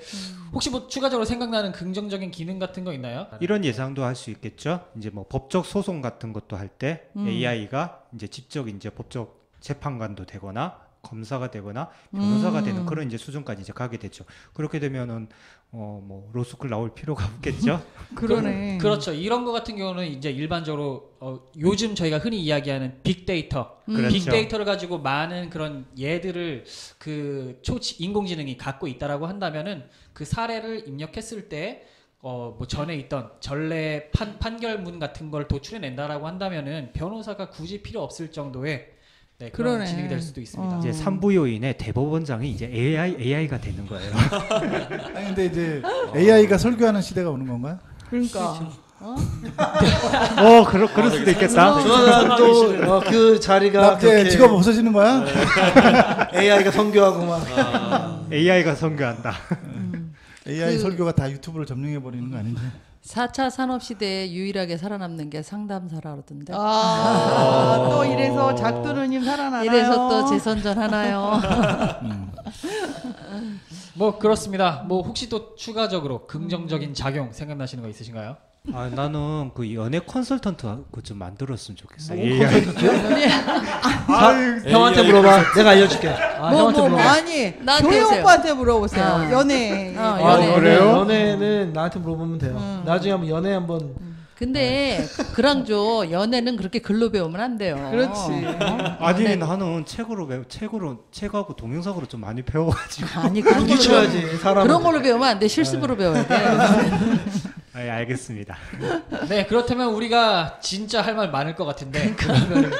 혹시 뭐 추가적으로 생각나는 긍정적인 기능 같은 거 있나요? 이런 예상도 할 수 있겠죠. 이제 뭐 법적 소송 같은 것도 할 때 AI가 이제 직접 이제 법적 재판관도 되거나 검사가 되거나 변호사가 되는 그런 이제 수준까지 이제 가게 되죠. 그렇게 되면은 뭐 로스쿨 나올 필요가 없겠죠. 그러네. 그렇죠. 이런 거 같은 경우는 이제 일반적으로 요즘 저희가 흔히 이야기하는 빅데이터, 그렇죠. 빅데이터를 가지고 많은 그런 예들을 그 인공지능이 갖고 있다라고 한다면은 그 사례를 입력했을 때 뭐 전에 있던 전례 판결문 같은 걸 도출해낸다라고 한다면은 변호사가 굳이 필요 없을 정도의 네, 그런 그러네. 진행이 될 수도 있습니다. 이제 산부요인의 대법원장이 이제 AI가 되는 거예요. 아니 근데 이제 AI가 설교하는 시대가 오는 건가요? 그러니까. 그럴 수도 있겠다. 저는 또 그 자리가 나 이제 그렇게 직업 없어지는 거야? AI가 선교하고 막 AI가 선교한다. AI 설교가 다 유튜브를 점령해 버리는 거 아닌지? 4차 산업시대에 유일하게 살아남는 게 상담사라던데. 또 이래서 작두누님 살아나나요? 이래서 또 재선전 하나요? 뭐 그렇습니다. 뭐 혹시 또 추가적으로 긍정적인 작용 생각나시는 거 있으신가요? 나는 그 연애 컨설턴트 그거 좀 만들었으면 좋겠어. 형한테 물어봐. 내가 알려줄게. 형한테 물어봐. 아니 나한테 교회 오세요. 오빠한테 물어보세요. 아. 연애. 연애. 그래요? 연애는 나한테 물어보면 돼요. 나중에 한번 연애 한번 근데 그랑조 연애는 그렇게 글로 배우면 안 돼요. 그렇지. 아니 나는 책하고 동영상으로 좀 많이 배워가지고. 아니 그런 걸로 부딪혀야지 사람. 그런 걸로 배우면 안 돼. 실습으로 배워야 돼. 알겠습니다. 네, 그렇다면 우리가 진짜 할 말 많을 것 같은데 그러면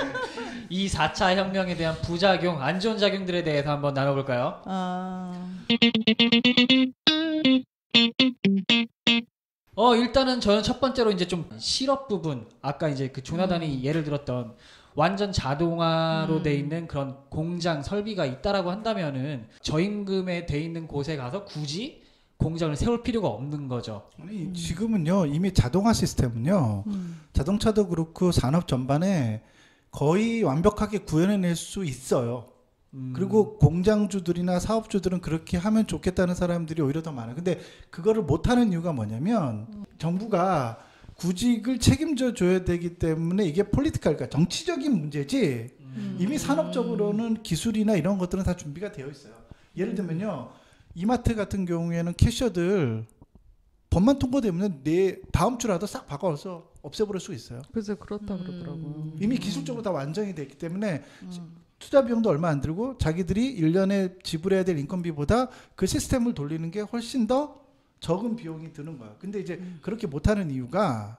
이 4차 혁명에 대한 부작용, 안 좋은 작용들에 대해서 한번 나눠볼까요? 일단은 저는 첫 번째로 이제 좀 실업 부분, 아까 이제 그 조나단이 예를 들었던 완전 자동화로 돼 있는 그런 공장 설비가 있다라고 한다면은 저임금에 돼 있는 곳에 가서 굳이 공장을 세울 필요가 없는 거죠. 아니 지금은요 이미 자동화 시스템은요 자동차도 그렇고 산업 전반에 거의 완벽하게 구현해낼 수 있어요. 그리고 공장주들이나 사업주들은 그렇게 하면 좋겠다는 사람들이 오히려 더 많아요. 근데 그거를 못하는 이유가 뭐냐면 정부가 구직을 책임져 줘야 되기 때문에 이게 폴리티컬, 그러니까 정치적인 문제지 이미 산업적으로는 기술이나 이런 것들은 다 준비가 되어 있어요. 예를 들면요 이마트 같은 경우에는 캐셔들 법만 통과되면 내 다음 주라도 싹 바꿔서 없애버릴 수 있어요. 그래서 그렇다 그러더라고요. 이미 기술적으로 다 완성이 됐기 때문에 투자 비용도 얼마 안 들고 자기들이 1년에 지불해야 될 인건비보다 그 시스템을 돌리는 게 훨씬 더 적은 비용이 드는 거야. 근데 이제 그렇게 못하는 이유가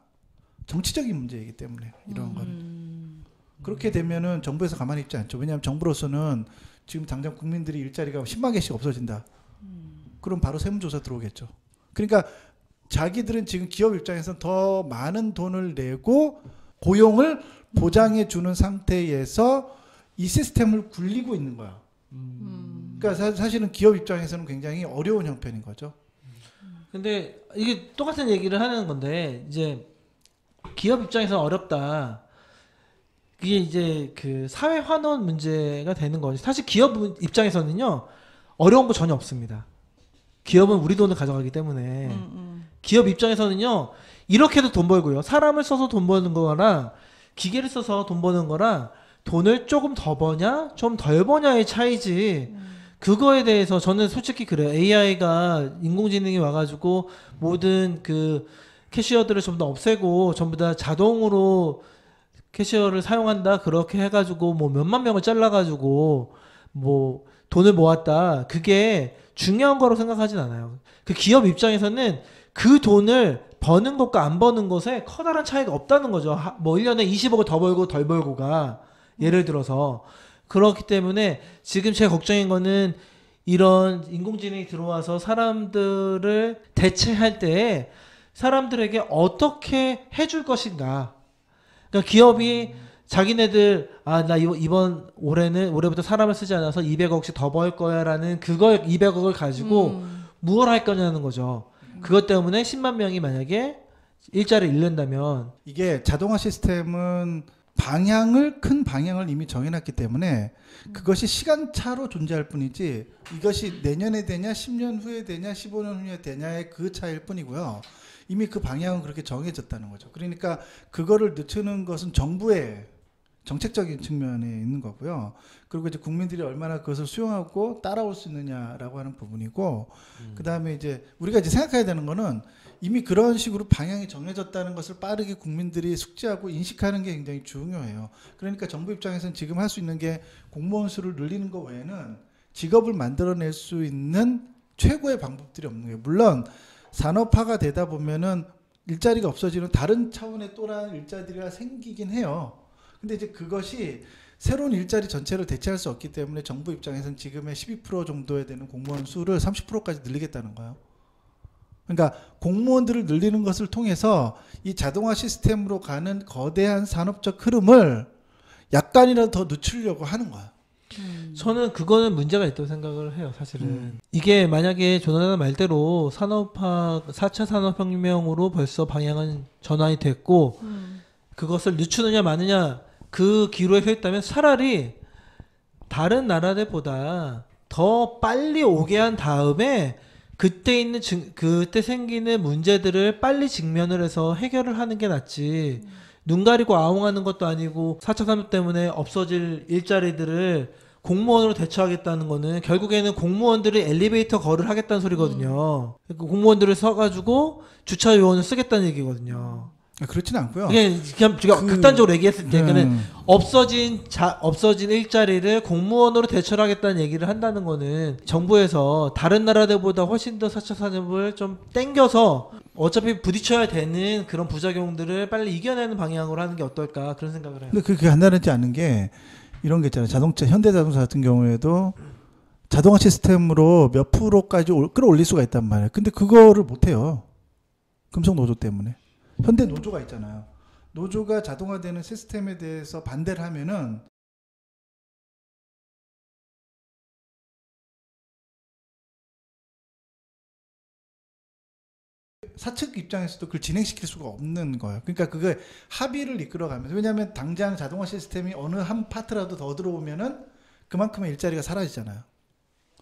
정치적인 문제이기 때문에 이런 건. 그렇게 되면은 정부에서 가만히 있지 않죠. 왜냐하면 정부로서는 지금 당장 국민들이 일자리가 10만 개씩 없어진다. 그럼 바로 세무조사 들어오겠죠. 그러니까 자기들은 지금 기업 입장에서는 더 많은 돈을 내고 고용을 보장해 주는 상태에서 이 시스템을 굴리고 있는 거야. 그러니까 사실은 기업 입장에서는 굉장히 어려운 형편인 거죠. 근데 이게 똑같은 얘기를 하는 건데 이제 기업 입장에서 어렵다. 이게 이제 그 사회 환원 문제가 되는 거지. 사실 기업 입장에서는요 어려운 거 전혀 없습니다. 기업은 우리 돈을 가져가기 때문에 기업 입장에서는요 이렇게도 돈 벌고요. 사람을 써서 돈 버는 거랑 기계를 써서 돈 버는 거랑 돈을 조금 더 버냐 좀 덜 버냐의 차이지. 그거에 대해서 저는 솔직히 그래요. AI가 인공지능이 와가지고 모든 그 캐시어들을 좀 더 없애고 전부 다 자동으로 캐시어를 사용한다 그렇게 해가지고 뭐 몇만 명을 잘라가지고 뭐 돈을 모았다 그게 중요한 거라고 생각하진 않아요. 그 기업 입장에서는 그 돈을 버는 것과 안 버는 것에 커다란 차이가 없다는 거죠. 뭐 1년에 20억을 더 벌고 덜 벌고가 예를 들어서 그렇기 때문에 지금 제 걱정인 거는 이런 인공지능이 들어와서 사람들을 대체할 때 사람들에게 어떻게 해줄 것인가. 그러니까 기업이 자기네들 나 이번 올해부터 사람을 쓰지 않아서 200억씩 더 벌 거야라는 그걸 200억을 가지고 무엇 할 거냐는 거죠. 그것 때문에 10만 명이 만약에 일자리를 잃는다면 이게 자동화 시스템은 큰 방향을 이미 정해놨기 때문에 그것이 시간차로 존재할 뿐이지 이것이 내년에 되냐 10년 후에 되냐 15년 후에 되냐의 그 차이일 뿐이고요. 이미 그 방향은 그렇게 정해졌다는 거죠. 그러니까 그거를 늦추는 것은 정부의 정책적인 측면에 있는 거고요. 그리고 이제 국민들이 얼마나 그것을 수용하고 따라올 수 있느냐라고 하는 부분이고, 그 다음에 이제 우리가 이제 생각해야 되는 거는 이미 그런 식으로 방향이 정해졌다는 것을 빠르게 국민들이 숙지하고 인식하는 게 굉장히 중요해요. 그러니까 정부 입장에서는 지금 할 수 있는 게 공무원 수를 늘리는 것 외에는 직업을 만들어낼 수 있는 최고의 방법들이 없는 거예요. 물론 산업화가 되다 보면은 일자리가 없어지는 다른 차원의 또 다른 일자리가 생기긴 해요. 근데 이제 그것이 새로운 일자리 전체를 대체할 수 없기 때문에 정부 입장에서는 지금의 12% 정도에 되는 공무원 수를 30%까지 늘리겠다는 거예요. 그러니까 공무원들을 늘리는 것을 통해서 이 자동화 시스템으로 가는 거대한 산업적 흐름을 약간이라도 더 늦추려고 하는 거야. 저는 그거는 문제가 있다고 생각을 해요, 사실은. 이게 만약에 조나단 말대로 산업화, 4차 산업혁명으로 벌써 방향은 전환이 됐고, 그것을 늦추느냐 마느냐, 그 기로에 서 있다면 차라리 다른 나라들보다 더 빨리 오게 한 다음에 그때 생기는 문제들을 빨리 직면을 해서 해결을 하는 게 낫지. 눈 가리고 아웅하는 것도 아니고 4차 산업 때문에 없어질 일자리들을 공무원으로 대처하겠다는 거는 결국에는 공무원들이 엘리베이터 거를 하겠다는 소리거든요. 그러니까 공무원들을 써가지고 주차 요원을 쓰겠다는 얘기거든요. 그렇지는 않고요. 그냥 극단적으로 얘기했을 때는 없어진 일자리를 공무원으로 대처를 하겠다는 얘기를 한다는 거는 정부에서 다른 나라들보다 훨씬 더 4차 산업을 좀 땡겨서 어차피 부딪혀야 되는 그런 부작용들을 빨리 이겨내는 방향으로 하는 게 어떨까 그런 생각을 해요. 근데 그게 간단하지 않은 게 이런 게 있잖아요. 현대자동차 같은 경우에도 자동화 시스템으로 몇 프로까지 끌어올릴 수가 있단 말이에요. 근데 그거를 못해요. 금속 노조 때문에. 현대 노조가 있잖아요. 노조가 자동화되는 시스템에 대해서 반대를 하면은 사측 입장에서도 그걸 진행시킬 수가 없는 거예요. 그러니까 그게 합의를 이끌어가면서, 왜냐하면 당장 자동화 시스템이 어느 한 파트라도 더 들어오면은 그만큼의 일자리가 사라지잖아요.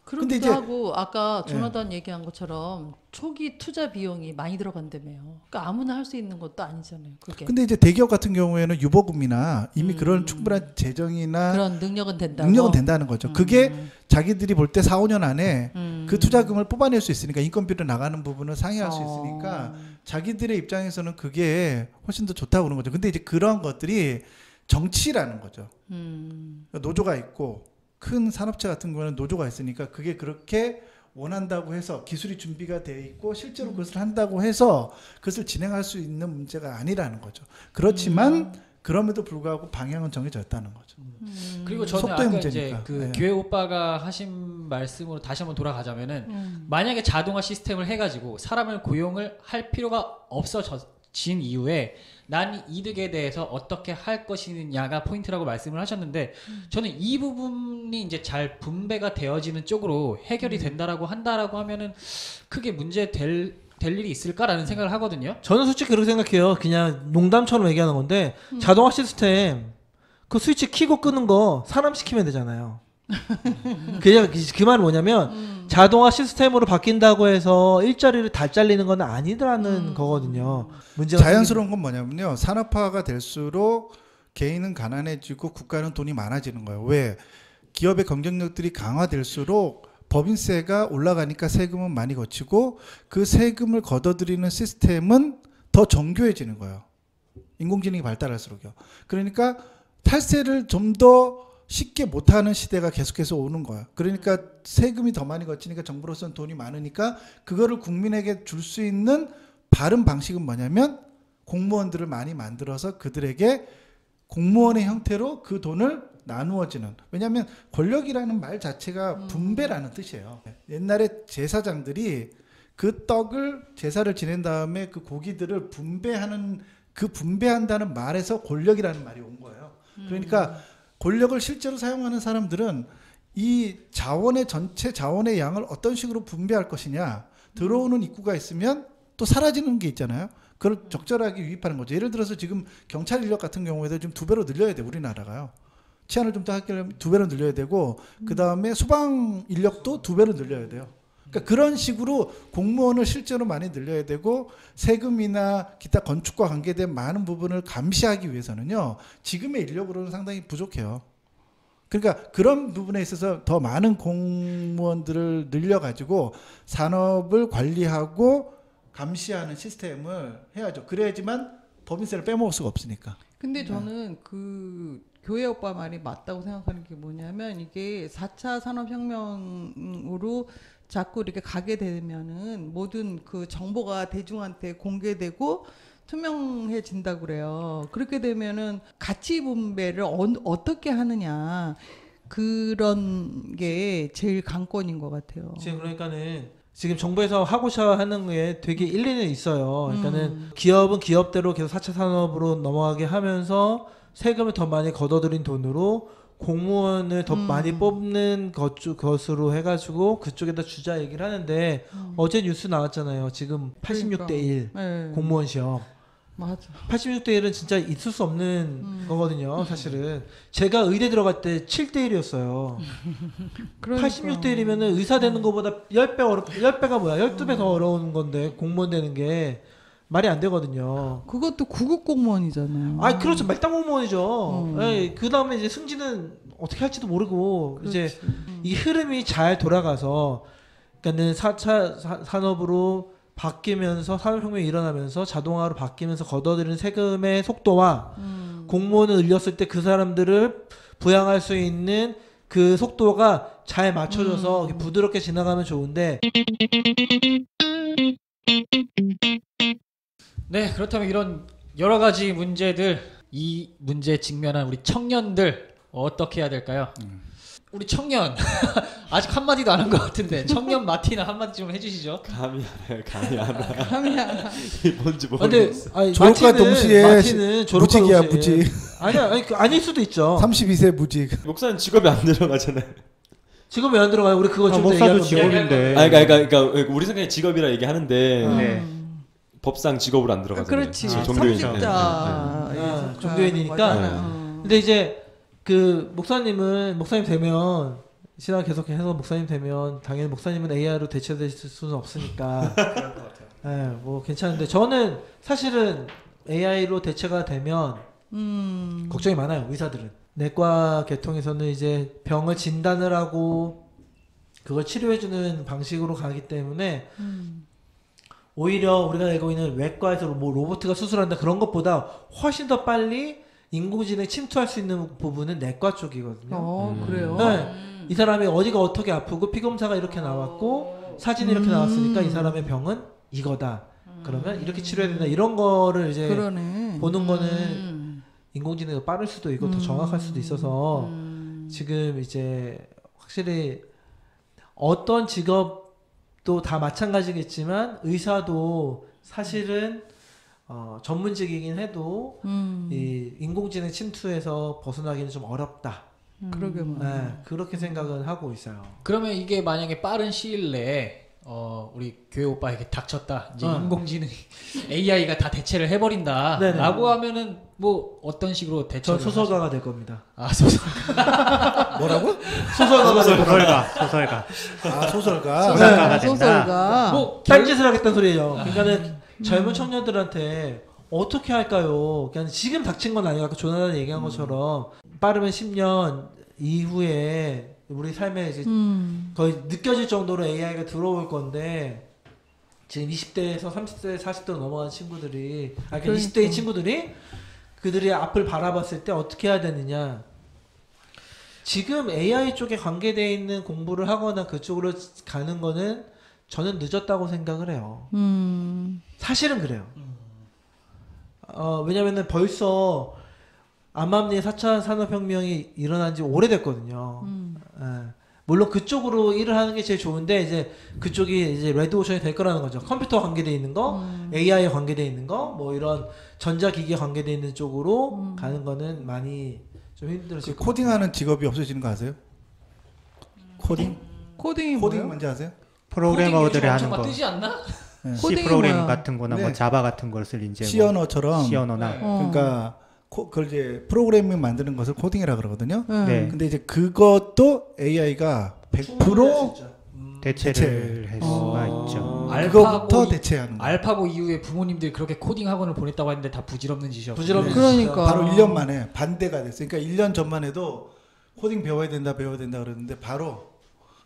그렇기도 이제, 하고 아까 조나단 얘기한 것처럼 초기 투자 비용이 많이 들어간다며요. 그러니까 아무나 할 수 있는 것도 아니잖아요. 그게. 근데 이제 대기업 같은 경우에는 유보금이나 이미 그런 충분한 재정이나 그런 능력은 된다는 거죠. 그게 자기들이 볼 때 4, 5년 안에 그 투자금을 뽑아낼 수 있으니까, 인건비로 나가는 부분을 상회할 수 있으니까 자기들의 입장에서는 그게 훨씬 더 좋다고 그러는 거죠. 근데 이제 그런 것들이 정치라는 거죠. 노조가 있고 큰 산업체 같은 경우는 노조가 있으니까 그게 그렇게 원한다고 해서 기술이 준비가 돼 있고 실제로 그것을 한다고 해서 그것을 진행할 수 있는 문제가 아니라는 거죠. 그렇지만 그럼에도 불구하고 방향은 정해져 있다는 거죠. 그리고 저는 속도의 아까 문제니까. 이제 그 교회 오빠가 하신 말씀으로 다시 한번 돌아가자면은 만약에 자동화 시스템을 해가지고 사람을 고용을 할 필요가 진 이후에 난 이득에 대해서 어떻게 할 것이냐가 포인트라고 말씀을 하셨는데 저는 이 부분이 이제 잘 분배가 되어지는 쪽으로 해결이 된다라고 한다라고 하면은 크게 문제 될 일이 있을까라는 생각을 하거든요. 저는 솔직히 그렇게 생각해요. 그냥 농담처럼 얘기하는 건데 자동화 시스템 그 스위치 켜고 끄는 거 사람 시키면 되잖아요. 그냥 그 말은 뭐냐면 자동화 시스템으로 바뀐다고 해서 일자리를 다 잘리는 건 아니라는 거거든요. 문제가 자연스러운 건 뭐냐면요. 산업화가 될수록 개인은 가난해지고 국가는 돈이 많아지는 거예요. 왜? 기업의 경쟁력들이 강화될수록 법인세가 올라가니까 세금은 많이 거치고 그 세금을 걷어들이는 시스템은 더 정교해지는 거예요. 인공지능이 발달할수록요. 그러니까 탈세를 좀 더 쉽게 못하는 시대가 계속해서 오는 거야. 그러니까 세금이 더 많이 거치니까 정부로서는 돈이 많으니까 그거를 국민에게 줄 수 있는 바른 방식은 뭐냐면 공무원들을 많이 만들어서 그들에게 공무원의 형태로 그 돈을 나누어지는. 왜냐하면 권력이라는 말 자체가 분배라는 뜻이에요. 옛날에 제사장들이 그 떡을 제사를 지낸 다음에 그 고기들을 분배하는 그 분배한다는 말에서 권력이라는 말이 온 거예요. 그러니까 권력을 실제로 사용하는 사람들은 이 자원의 전체 자원의 양을 어떤 식으로 분배할 것이냐. 들어오는 입구가 있으면 또 사라지는 게 있잖아요. 그걸 적절하게 유입하는 거죠. 예를 들어서 지금 경찰 인력 같은 경우에도 좀 2배로 늘려야 돼. 우리나라가요. 치안을 좀 더 하려면 2배로 늘려야 되고 그 다음에 소방 인력도 2배로 늘려야 돼요. 그러니까 그런 식으로 공무원을 실제로 많이 늘려야 되고 세금이나 기타 건축과 관계된 많은 부분을 감시하기 위해서는요. 지금의 인력으로는 상당히 부족해요. 그러니까 그런 부분에 있어서 더 많은 공무원들을 늘려가지고 산업을 관리하고 감시하는 시스템을 해야죠. 그래야지만 법인세를 빼먹을 수가 없으니까. 근데 저는 그 교회 오빠 말이 맞다고 생각하는 게 뭐냐면 이게 4차 산업혁명으로 자꾸 이렇게 가게 되면은 모든 그 정보가 대중한테 공개되고 투명해진다고 그래요. 그렇게 되면은 가치 분배를 어떻게 하느냐 그런 게 제일 관건인 것 같아요. 지금 그러니까는 지금 정부에서 하고자 하는 게 되게 일리는 있어요. 그러니까는 기업은 기업대로 계속 4차 산업으로 넘어가게 하면서 세금을 더 많이 걷어들인 돈으로 공무원을 더 많이 뽑는 것으로 해가지고 그쪽에다 주자 얘기를 하는데 어제 뉴스 나왔잖아요. 지금 86대 1 네. 공무원 시험. 맞아. 86대 1은 진짜 있을 수 없는 거거든요. 사실은 제가 의대 들어갈 때 7대 1이었어요. 86대 1이면은 의사 되는 것보다 10배가 뭐야? 12배 더 어려운 건데 공무원 되는 게 말이 안 되거든요. 그것도 구급 공무원이잖아요. 아, 그렇죠. 말단 공무원이죠. 예, 그 다음에 이제 승진은 어떻게 할지도 모르고 그렇지. 이제 이 흐름이 잘 돌아가서 그러니까는 4차 산업으로 바뀌면서 산업혁명이 일어나면서 자동화로 바뀌면서 걷어들이는 세금의 속도와 공무원을 늘렸을 때 그 사람들을 부양할 수 있는 그 속도가 잘 맞춰져서 이렇게 부드럽게 지나가면 좋은데 네, 그렇다면 이런 여러 가지 문제들, 이 문제에 직면한 우리 청년들 어떻게 해야 될까요? 우리 청년 아직 한마디도 안 한 것 같은데 청년 마티나 한마디 좀 해주시죠. 감이 안 와요. 감이 안 와요. 감이 안 와. 이게 뭔지 근데 모르겠어. 아니, 졸업과 동시에 마티는 졸업과 무직이야, 동시에 무직. 아닐 수도 있죠. 32세 무직. 목사님 직업이 안 들어가잖아요. 직업이 안 들어가요. 우리 그거 좀 더 목사도 얘기하면 직업인데. 그러니까 우리 생각에 직업이라 얘기하는데 네. 법상 직업으로 안 들어가잖아요. 그렇지. 종교인. 성직자. 종교인이니까. 근데 이제 그 목사님 되면 신학 계속해서 목사님 되면 당연히 목사님은 AI로 대체될 수는 없으니까. 그럴 것 같아요. 네, 뭐 괜찮은데 저는 사실은 AI로 대체가 되면 걱정이 많아요. 의사들은 내과 계통에서는 이제 병을 진단을 하고 그걸 치료해주는 방식으로 가기 때문에 오히려 우리가 알고 있는 외과에서 뭐 로봇가 수술한다 그런 것보다 훨씬 더 빨리 인공지능에 침투할 수 있는 부분은 내과 쪽이거든요. 그래요? 네. 이 사람이 어디가 어떻게 아프고 피검사가 이렇게 나왔고 사진이 이렇게 나왔으니까 이 사람의 병은 이거다. 그러면 이렇게 치료해야 된다. 이런 거를 이제 그러네. 보는 거는 인공지능이 빠를 수도 있고 더 정확할 수도 있어서 지금 이제 확실히 어떤 직업도 다 마찬가지겠지만 의사도 사실은 전문직이긴 해도 이 인공지능 침투에서 벗어나기는 좀 어렵다. 그러게 말이야. 네, 그렇게 생각은 하고 있어요. 그러면 이게 만약에 빠른 시일 내에 우리 교회 오빠에게 닥쳤다. 이제 인공지능 AI가 다 대체를 해버린다라고 네네. 하면은 뭐 어떤 식으로 전 대처를 소설가가 될 겁니다. 아 소설. 뭐라고? 소설가가 될 겁니다. 소설가. 아 소설가. 소설가가 된다. 소설가. 뭐 딴짓을 하겠다는 소리예요. 그러니까는 젊은 청년들한테 어떻게 할까요? 그냥 지금 닥친 건 아니고 아까 조나단 얘기한 것처럼 빠르면 10년 이후에 우리 삶에 이제 거의 느껴질 정도로 AI가 들어올 건데 지금 20대에서 30대, 40대로 넘어간 친구들이 그러니까 20대의 친구들이 그들이 앞을 바라봤을 때 어떻게 해야 되느냐. 지금 AI 쪽에 관계되어 있는 공부를 하거나 그쪽으로 가는 거는 저는 늦었다고 생각을 해요. 사실은 그래요. 왜냐면은 벌써 암암리의 4차 산업혁명이 일어난 지 오래됐거든요. 예. 물론 그쪽으로 일을 하는 게 제일 좋은데 이제 그쪽이 이제 레드오션이 될 거라는 거죠. 컴퓨터 관계돼 있는 거, AI에 관계돼 있는 거, 뭐 이런 전자기기에 관계돼 있는 쪽으로 가는 거는 많이 좀 힘들어질 그 것 코딩하는 직업이 없어지는 거 아세요? 코딩? 코딩이 코딩 뭐예요? 뭔지 아세요? 프로그래머들이 하는 엄청 막 거. 뜨지 않나? C 코딩이 프로그램 뭐야? 같은 거나 뭐 네. 자바 같은 것을 이제 C 언어처럼. C 언어나 그러니까 그걸 이제 프로그래밍 만드는 것을 코딩이라 그러거든요. 네. 근데 이제 그것도 AI가 100% 대체를 할 수가 있죠. 그거부터 대체하는 거예요. 알파고 이후에 부모님들이 그렇게 코딩 학원을 보냈다고 했는데 다 부질없는 짓이었고. 부질없는 그러니까. 바로 1년 만에 반대가 됐어요. 그러니까 1년 전만 해도 코딩 배워야 된다 그러는데 바로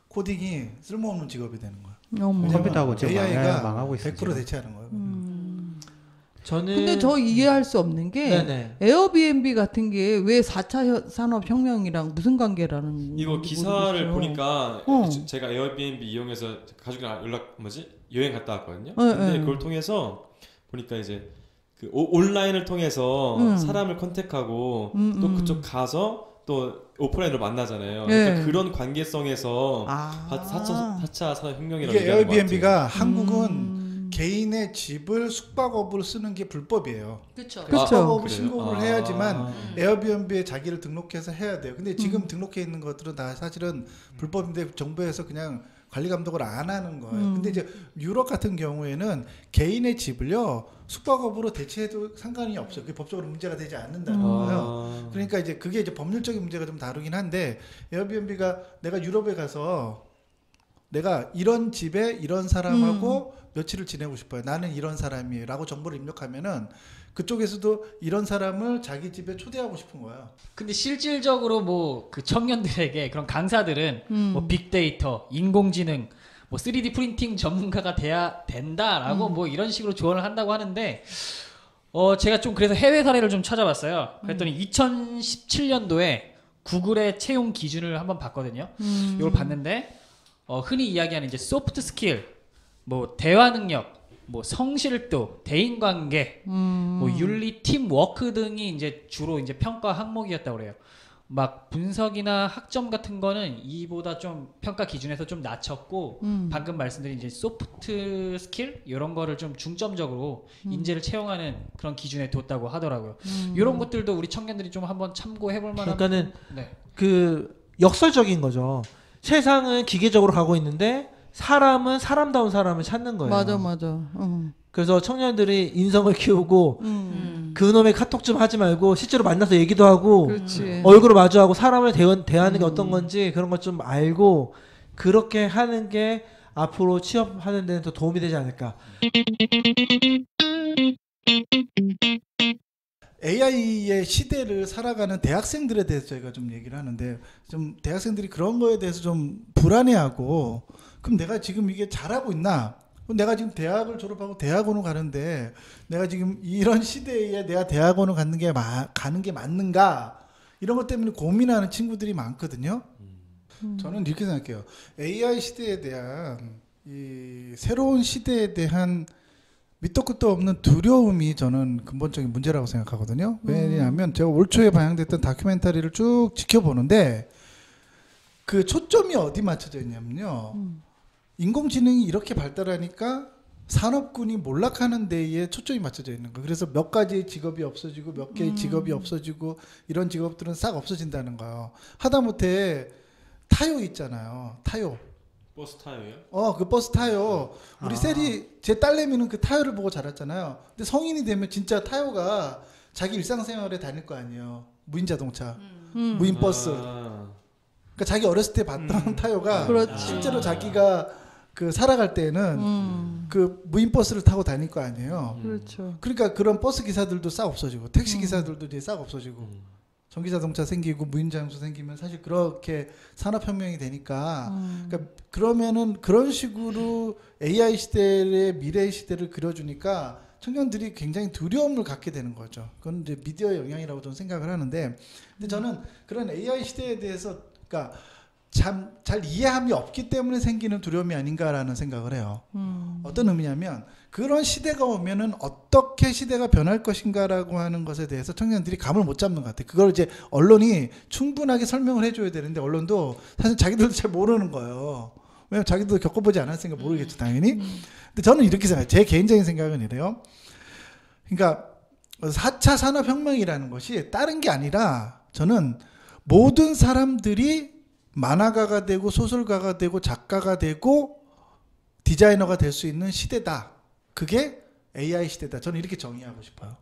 코딩이 쓸모없는 직업이 되는 거예요. 어머. 컴퓨터하고 지금 AI가 망하고 있어요. 100% 대체하는 거예요. 저는 근데 저 이해할 수 없는 게 네네. 에어비앤비 같은 게 왜 4차 산업혁명이랑 무슨 관계라는 이거 건지 기사를 모르겠어요. 보니까 어. 제가 에어비앤비 이용해서 가족이랑 여행 갔다 왔거든요. 네, 근데 네. 그걸 통해서 보니까 이제 그 온라인을 통해서 사람을 컨택하고 또 그쪽 가서 또 오프라인으로 만나잖아요. 네. 그러니까 그런 관계성에서 아. 4차 산업혁명이라고 이게 얘기하는 것 에어비앤비가 같아요. 한국은 개인의 집을 숙박업으로 쓰는 게 불법이에요. 그렇죠. 그쵸. 숙박업을 그래요? 신고를 아. 해야지만 에어비앤비에 자기를 등록해서 해야 돼요. 근데 지금 등록해 있는 것들은 다 사실은 불법인데 정부에서 그냥 관리 감독을 안 하는 거예요. 근데 이제 유럽 같은 경우에는 개인의 집을요 숙박업으로 대체해도 상관이 없어요. 그게 법적으로 문제가 되지 않는다는 거예요. 그러니까 이제 그게 이제 법률적인 문제가 좀 다르긴 한데 에어비앤비가 내가 유럽에 가서 내가 이런 집에 이런 사람하고 며칠을 지내고 싶어요. 나는 이런 사람이에요라고 정보를 입력하면은 그쪽에서도 이런 사람을 자기 집에 초대하고 싶은 거야. 근데 실질적으로 뭐 그 청년들에게 그런 강사들은 뭐 빅데이터, 인공지능, 뭐 3D 프린팅 전문가가 돼야 된다라고 뭐 이런 식으로 조언을 한다고 하는데 제가 좀 그래서 해외 사례를 좀 찾아봤어요. 그랬더니 2017년도에 구글의 채용 기준을 한번 봤거든요. 이걸 봤는데 흔히 이야기하는 이제 소프트 스킬, 뭐 대화 능력, 뭐 성실도, 대인관계, 뭐 윤리, 팀워크 등이 이제 주로 이제 평가 항목이었다고 그래요. 막 분석이나 학점 같은 거는 이보다 좀 평가 기준에서 좀 낮췄고 방금 말씀드린 이제 소프트 스킬 이런 거를 좀 중점적으로 인재를 채용하는 그런 기준에 뒀다고 하더라고요. 이런 것들도 우리 청년들이 좀 한번 참고해볼 만한. 그러니까는 네. 그 역설적인 거죠. 세상은 기계적으로 가고 있는데 사람은 사람다운 사람을 찾는 거예요. 맞아. 그래서 청년들이 인성을 키우고 그놈의 카톡 좀 하지 말고 실제로 만나서 얘기도 하고 그렇지. 얼굴을 마주하고 사람을 대하는 게 어떤 건지 그런 것 좀 알고 그렇게 하는 게 앞으로 취업하는 데는 더 도움이 되지 않을까. AI의 시대를 살아가는 대학생들에 대해서 저희가 좀 얘기를 하는데 좀 대학생들이 그런 거에 대해서 좀 불안해하고 그럼 내가 지금 이게 잘하고 있나? 그럼 내가 지금 대학을 졸업하고 대학원을 가는데 내가 지금 이런 시대에 내가 대학원을 가는 게 맞는가? 이런 것 때문에 고민하는 친구들이 많거든요. 저는 이렇게 생각해요. AI 시대에 대한 이 새로운 시대에 대한 밑도 끝도 없는 두려움이 저는 근본적인 문제라고 생각하거든요. 왜냐하면 제가 올 초에 방영됐던 다큐멘터리를 쭉 지켜보는데 그 초점이 어디 맞춰져 있냐면요. 인공지능이 이렇게 발달하니까 산업군이 몰락하는 데에 초점이 맞춰져 있는 거예요. 그래서 몇 가지의 직업이 없어지고 몇 개의 직업이 없어지고 이런 직업들은 싹 없어진다는 거예요. 하다못해 타요 있잖아요. 타요. 버스 타요요? 그 버스 타요. 우리 셀이 제 딸내미는 그 타요를 보고 자랐잖아요. 근데 성인이 되면 진짜 타요가 자기 일상생활에 다닐 거 아니에요. 무인 자동차, 무인 버스. 그러니까 자기 어렸을 때 봤던 타요가 그렇지. 실제로 자기가 그 살아갈 때는 그 무인 버스를 타고 다닐 거 아니에요. 그렇죠. 그러니까 그런 버스 기사들도 싹 없어지고 택시 기사들도 이제 싹 없어지고 전기 자동차 생기고 무인 자동차 생기면 사실 그렇게 산업혁명이 되니까 그러니까 그러면은 그런 식으로 AI 시대의 미래 시대를 그려주니까 청년들이 굉장히 두려움을 갖게 되는 거죠. 그건 이제 미디어의 영향이라고 저는 생각을 하는데, 근데 저는 그런 AI 시대에 대해서 그러니까 참 잘 이해함이 없기 때문에 생기는 두려움이 아닌가라는 생각을 해요. 어떤 의미냐면 그런 시대가 오면은 어떻게 시대가 변할 것인가라고 하는 것에 대해서 청년들이 감을 못 잡는 것 같아요. 그걸 이제 언론이 충분하게 설명을 해줘야 되는데 언론도 사실 자기들도 잘 모르는 거예요. 왜냐면 자기도 겪어보지 않았으니까 모르겠죠, 당연히. 근데 저는 이렇게 생각해요. 제 개인적인 생각은 이래요. 그러니까 4차 산업혁명이라는 것이 다른 게 아니라 저는 모든 사람들이 만화가가 되고 소설가가 되고 작가가 되고 디자이너가 될 수 있는 시대다. 그게 AI 시대다. 저는 이렇게 정의하고 싶어요.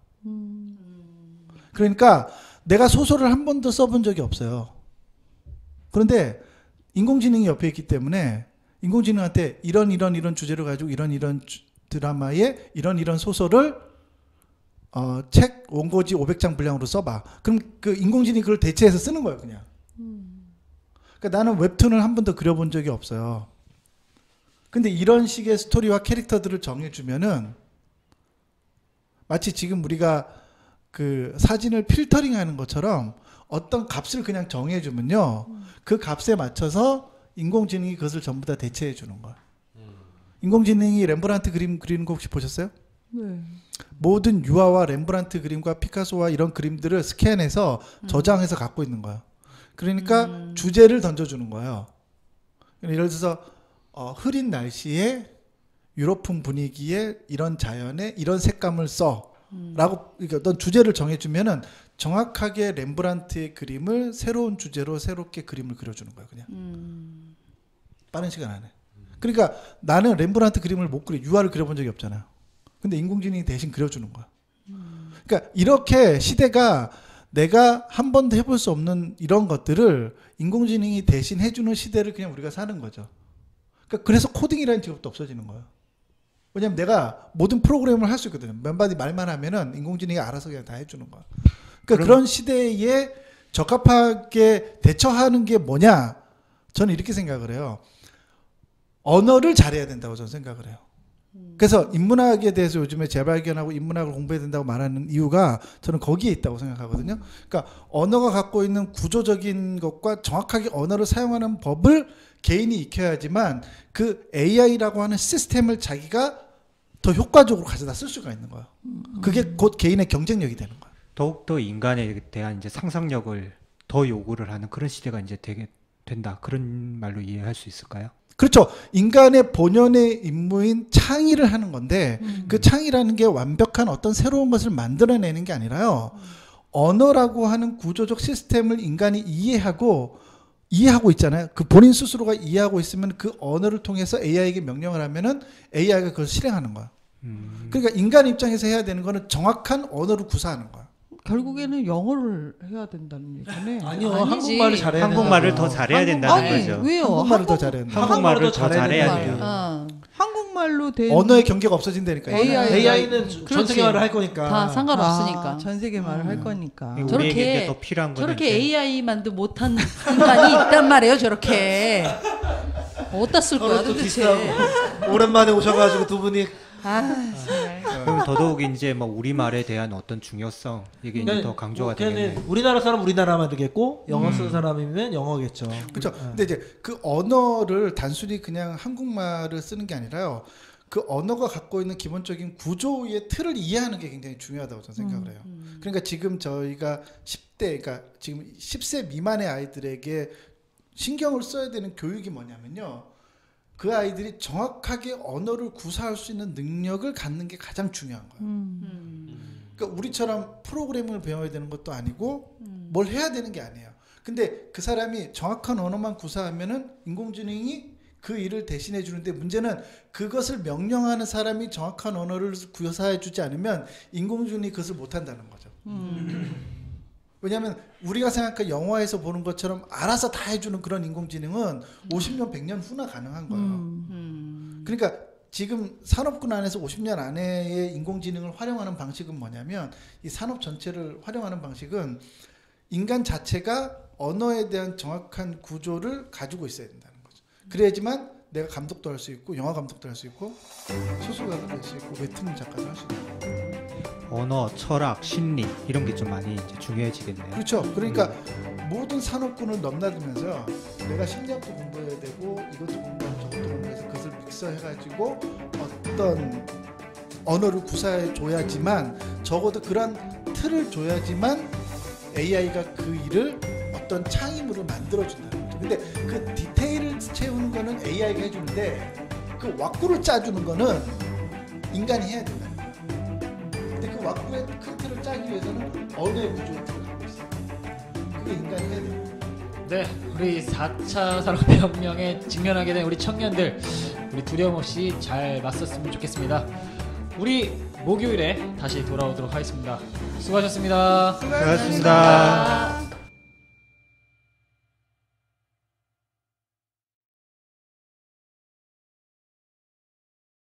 그러니까 내가 소설을 한 번도 써본 적이 없어요. 그런데 인공지능이 옆에 있기 때문에 인공지능한테 이런 주제를 가지고 이런 드라마에 이런 소설을 책 원고지 500장 분량으로 써봐. 그럼 그 인공지능이 그걸 대체해서 쓰는 거예요, 그냥. 그러니까 나는 웹툰을 한 번도 그려본 적이 없어요. 근데 이런 식의 스토리와 캐릭터들을 정해주면은 마치 지금 우리가 그 사진을 필터링하는 것처럼 어떤 값을 그냥 정해주면요, 그 값에 맞춰서 인공지능이 그것을 전부 다 대체해 주는 거야. 인공지능이 렘브란트 그림 그리는 거 혹시 보셨어요? 네. 모든 유화와 렘브란트 그림과 피카소와 이런 그림들을 스캔해서 저장해서 갖고 있는 거야. 그러니까 주제를 던져주는 거예요. 예를 들어서 흐린 날씨에 유럽풍 분위기에 이런 자연에 이런 색감을 써 라고 그러니까 어떤 주제를 정해주면은 정확하게 렘브란트의 그림을 새로운 주제로 새롭게 그림을 그려주는 거예요. 그냥 빠른 시간 안에. 그러니까 나는 렘브란트 그림을 못 그려, 유화를 그려본 적이 없잖아요. 근데 인공지능이 대신 그려주는 거야. 그러니까 이렇게 시대가 내가 한 번도 해볼 수 없는 이런 것들을 인공지능이 대신 해주는 시대를 그냥 우리가 사는 거죠. 그러니까 그래서 코딩이라는 직업도 없어지는 거예요. 왜냐면 내가 모든 프로그램을 할 수 있거든요. 몇 마디 말만 하면은 인공지능이 알아서 그냥 다 해주는 거야. 그러니까 그런 시대에 적합하게 대처하는 게 뭐냐? 저는 이렇게 생각을 해요. 언어를 잘해야 된다고 저는 생각을 해요. 그래서 인문학에 대해서 요즘에 재발견하고 인문학을 공부해야 된다고 말하는 이유가 저는 거기에 있다고 생각하거든요. 그러니까 언어가 갖고 있는 구조적인 것과 정확하게 언어를 사용하는 법을 개인이 익혀야지만 그 AI라고 하는 시스템을 자기가 더 효과적으로 가져다 쓸 수가 있는 거예요. 그게 곧 개인의 경쟁력이 되는 거예요. 더욱더 인간에 대한 이제 상상력을 더 요구를 하는 그런 시대가 이제 되게 된다. 그런 말로 이해할 수 있을까요? 그렇죠. 인간의 본연의 임무인 창의를 하는 건데 그 창의라는 게 완벽한 어떤 새로운 것을 만들어내는 게 아니라요. 언어라고 하는 구조적 시스템을 인간이 이해하고 있잖아요. 그 본인 스스로가 이해하고 있으면 그 언어를 통해서 AI에게 명령을 하면은 AI가 그걸 실행하는 거야. 그러니까 인간 입장에서 해야 되는 거는 정확한 언어를 구사하는 거야. 결국에는 영어를 해야 된다는 얘기네. 아니요, 아니지. 한국말을 잘해야 한국말을 된다고요. 더 잘해야 된다는 아니, 거죠. 왜요? 한국말을 더 잘해야 된다. 한국말을 더 잘해야 잘해야 돼요. 돼요. 한국말로 된 언어의 경계가 없어진다니까요. AI는 전 그렇지. 세계 말을 할 거니까. 다 상관없으니까. 전 세계 말을 할 거니까. 우리에게 저렇게- 이제 더 필요한 거는 저렇게 이제 AI만도 못한 인간이 있단 말이에요. 저렇게 어디다 쓸 거야 서로 또 도대체. 디스하고 오랜만에 오셔가지고 두 분이 정말. 그럼 더더욱 이제 뭐 우리말에 대한 어떤 중요성 이게 이제 더 강조가 되겠네요. 우리나라 사람 우리나라만 되겠고 영어 쓰는 사람이면 영어겠죠. 그렇죠. 근데 이제 그 언어를 단순히 그냥 한국말을 쓰는 게 아니라요. 그 언어가 갖고 있는 기본적인 구조의 틀을 이해하는 게 굉장히 중요하다고 저는 생각을 해요. 그러니까 지금 저희가 10대, 그러니까 지금 10세 미만의 아이들에게 신경을 써야 되는 교육이 뭐냐면요. 그 아이들이 정확하게 언어를 구사할 수 있는 능력을 갖는 게 가장 중요한 거예요. 그러니까 우리처럼 프로그래밍을 배워야 되는 것도 아니고 뭘 해야 되는 게 아니에요. 근데 그 사람이 정확한 언어만 구사하면은 인공지능이 그 일을 대신해 주는데, 문제는 그것을 명령하는 사람이 정확한 언어를 구사해 주지 않으면 인공지능이 그것을 못 한다는 거죠. 왜냐하면 우리가 생각한 영화에서 보는 것처럼 알아서 다 해주는 그런 인공지능은 50년 100년 후나 가능한 거예요. 그러니까 지금 산업군 안에서 50년 안에의 인공지능을 활용하는 방식은 뭐냐면, 이 산업 전체를 활용하는 방식은 인간 자체가 언어에 대한 정확한 구조를 가지고 있어야 된다는 거죠. 그래야지만 내가 감독도 할 수 있고, 영화 감독도 할 수 있고, 소설가도 할 수 있고, 웹툰 작가도 할 수 있고. 언어, 철학, 심리 이런 게 좀 많이 이제 중요해지겠네요. 그렇죠. 그러니까 모든 산업군을 넘나들면서 내가 심리학도 공부해야 되고, 이것도 공부하고 저것도 공부해서 그것을 믹서해가지고 어떤 언어를 구사해 줘야지만, 적어도 그런 틀을 줘야지만 AI가 그 일을 어떤 창의물을 만들어준다는 거죠. 근데 그 디테일을 채우는 거는 AI가 해주는데, 그 왁구를 짜주는 거는 인간이 해야 된다는 거예요. 근데 그 왁구의 큰 틀을 짜기 위해서는 언어의 구조를 들어가고 있어요. 그게 인간이 해야 돼요. 네, 우리 4차 산업혁명에 직면하게 된 우리 청년들, 우리 두려움 없이 잘 맞섰으면 좋겠습니다. 우리 목요일에 다시 돌아오도록 하겠습니다. 수고하셨습니다. 수고하셨습니다.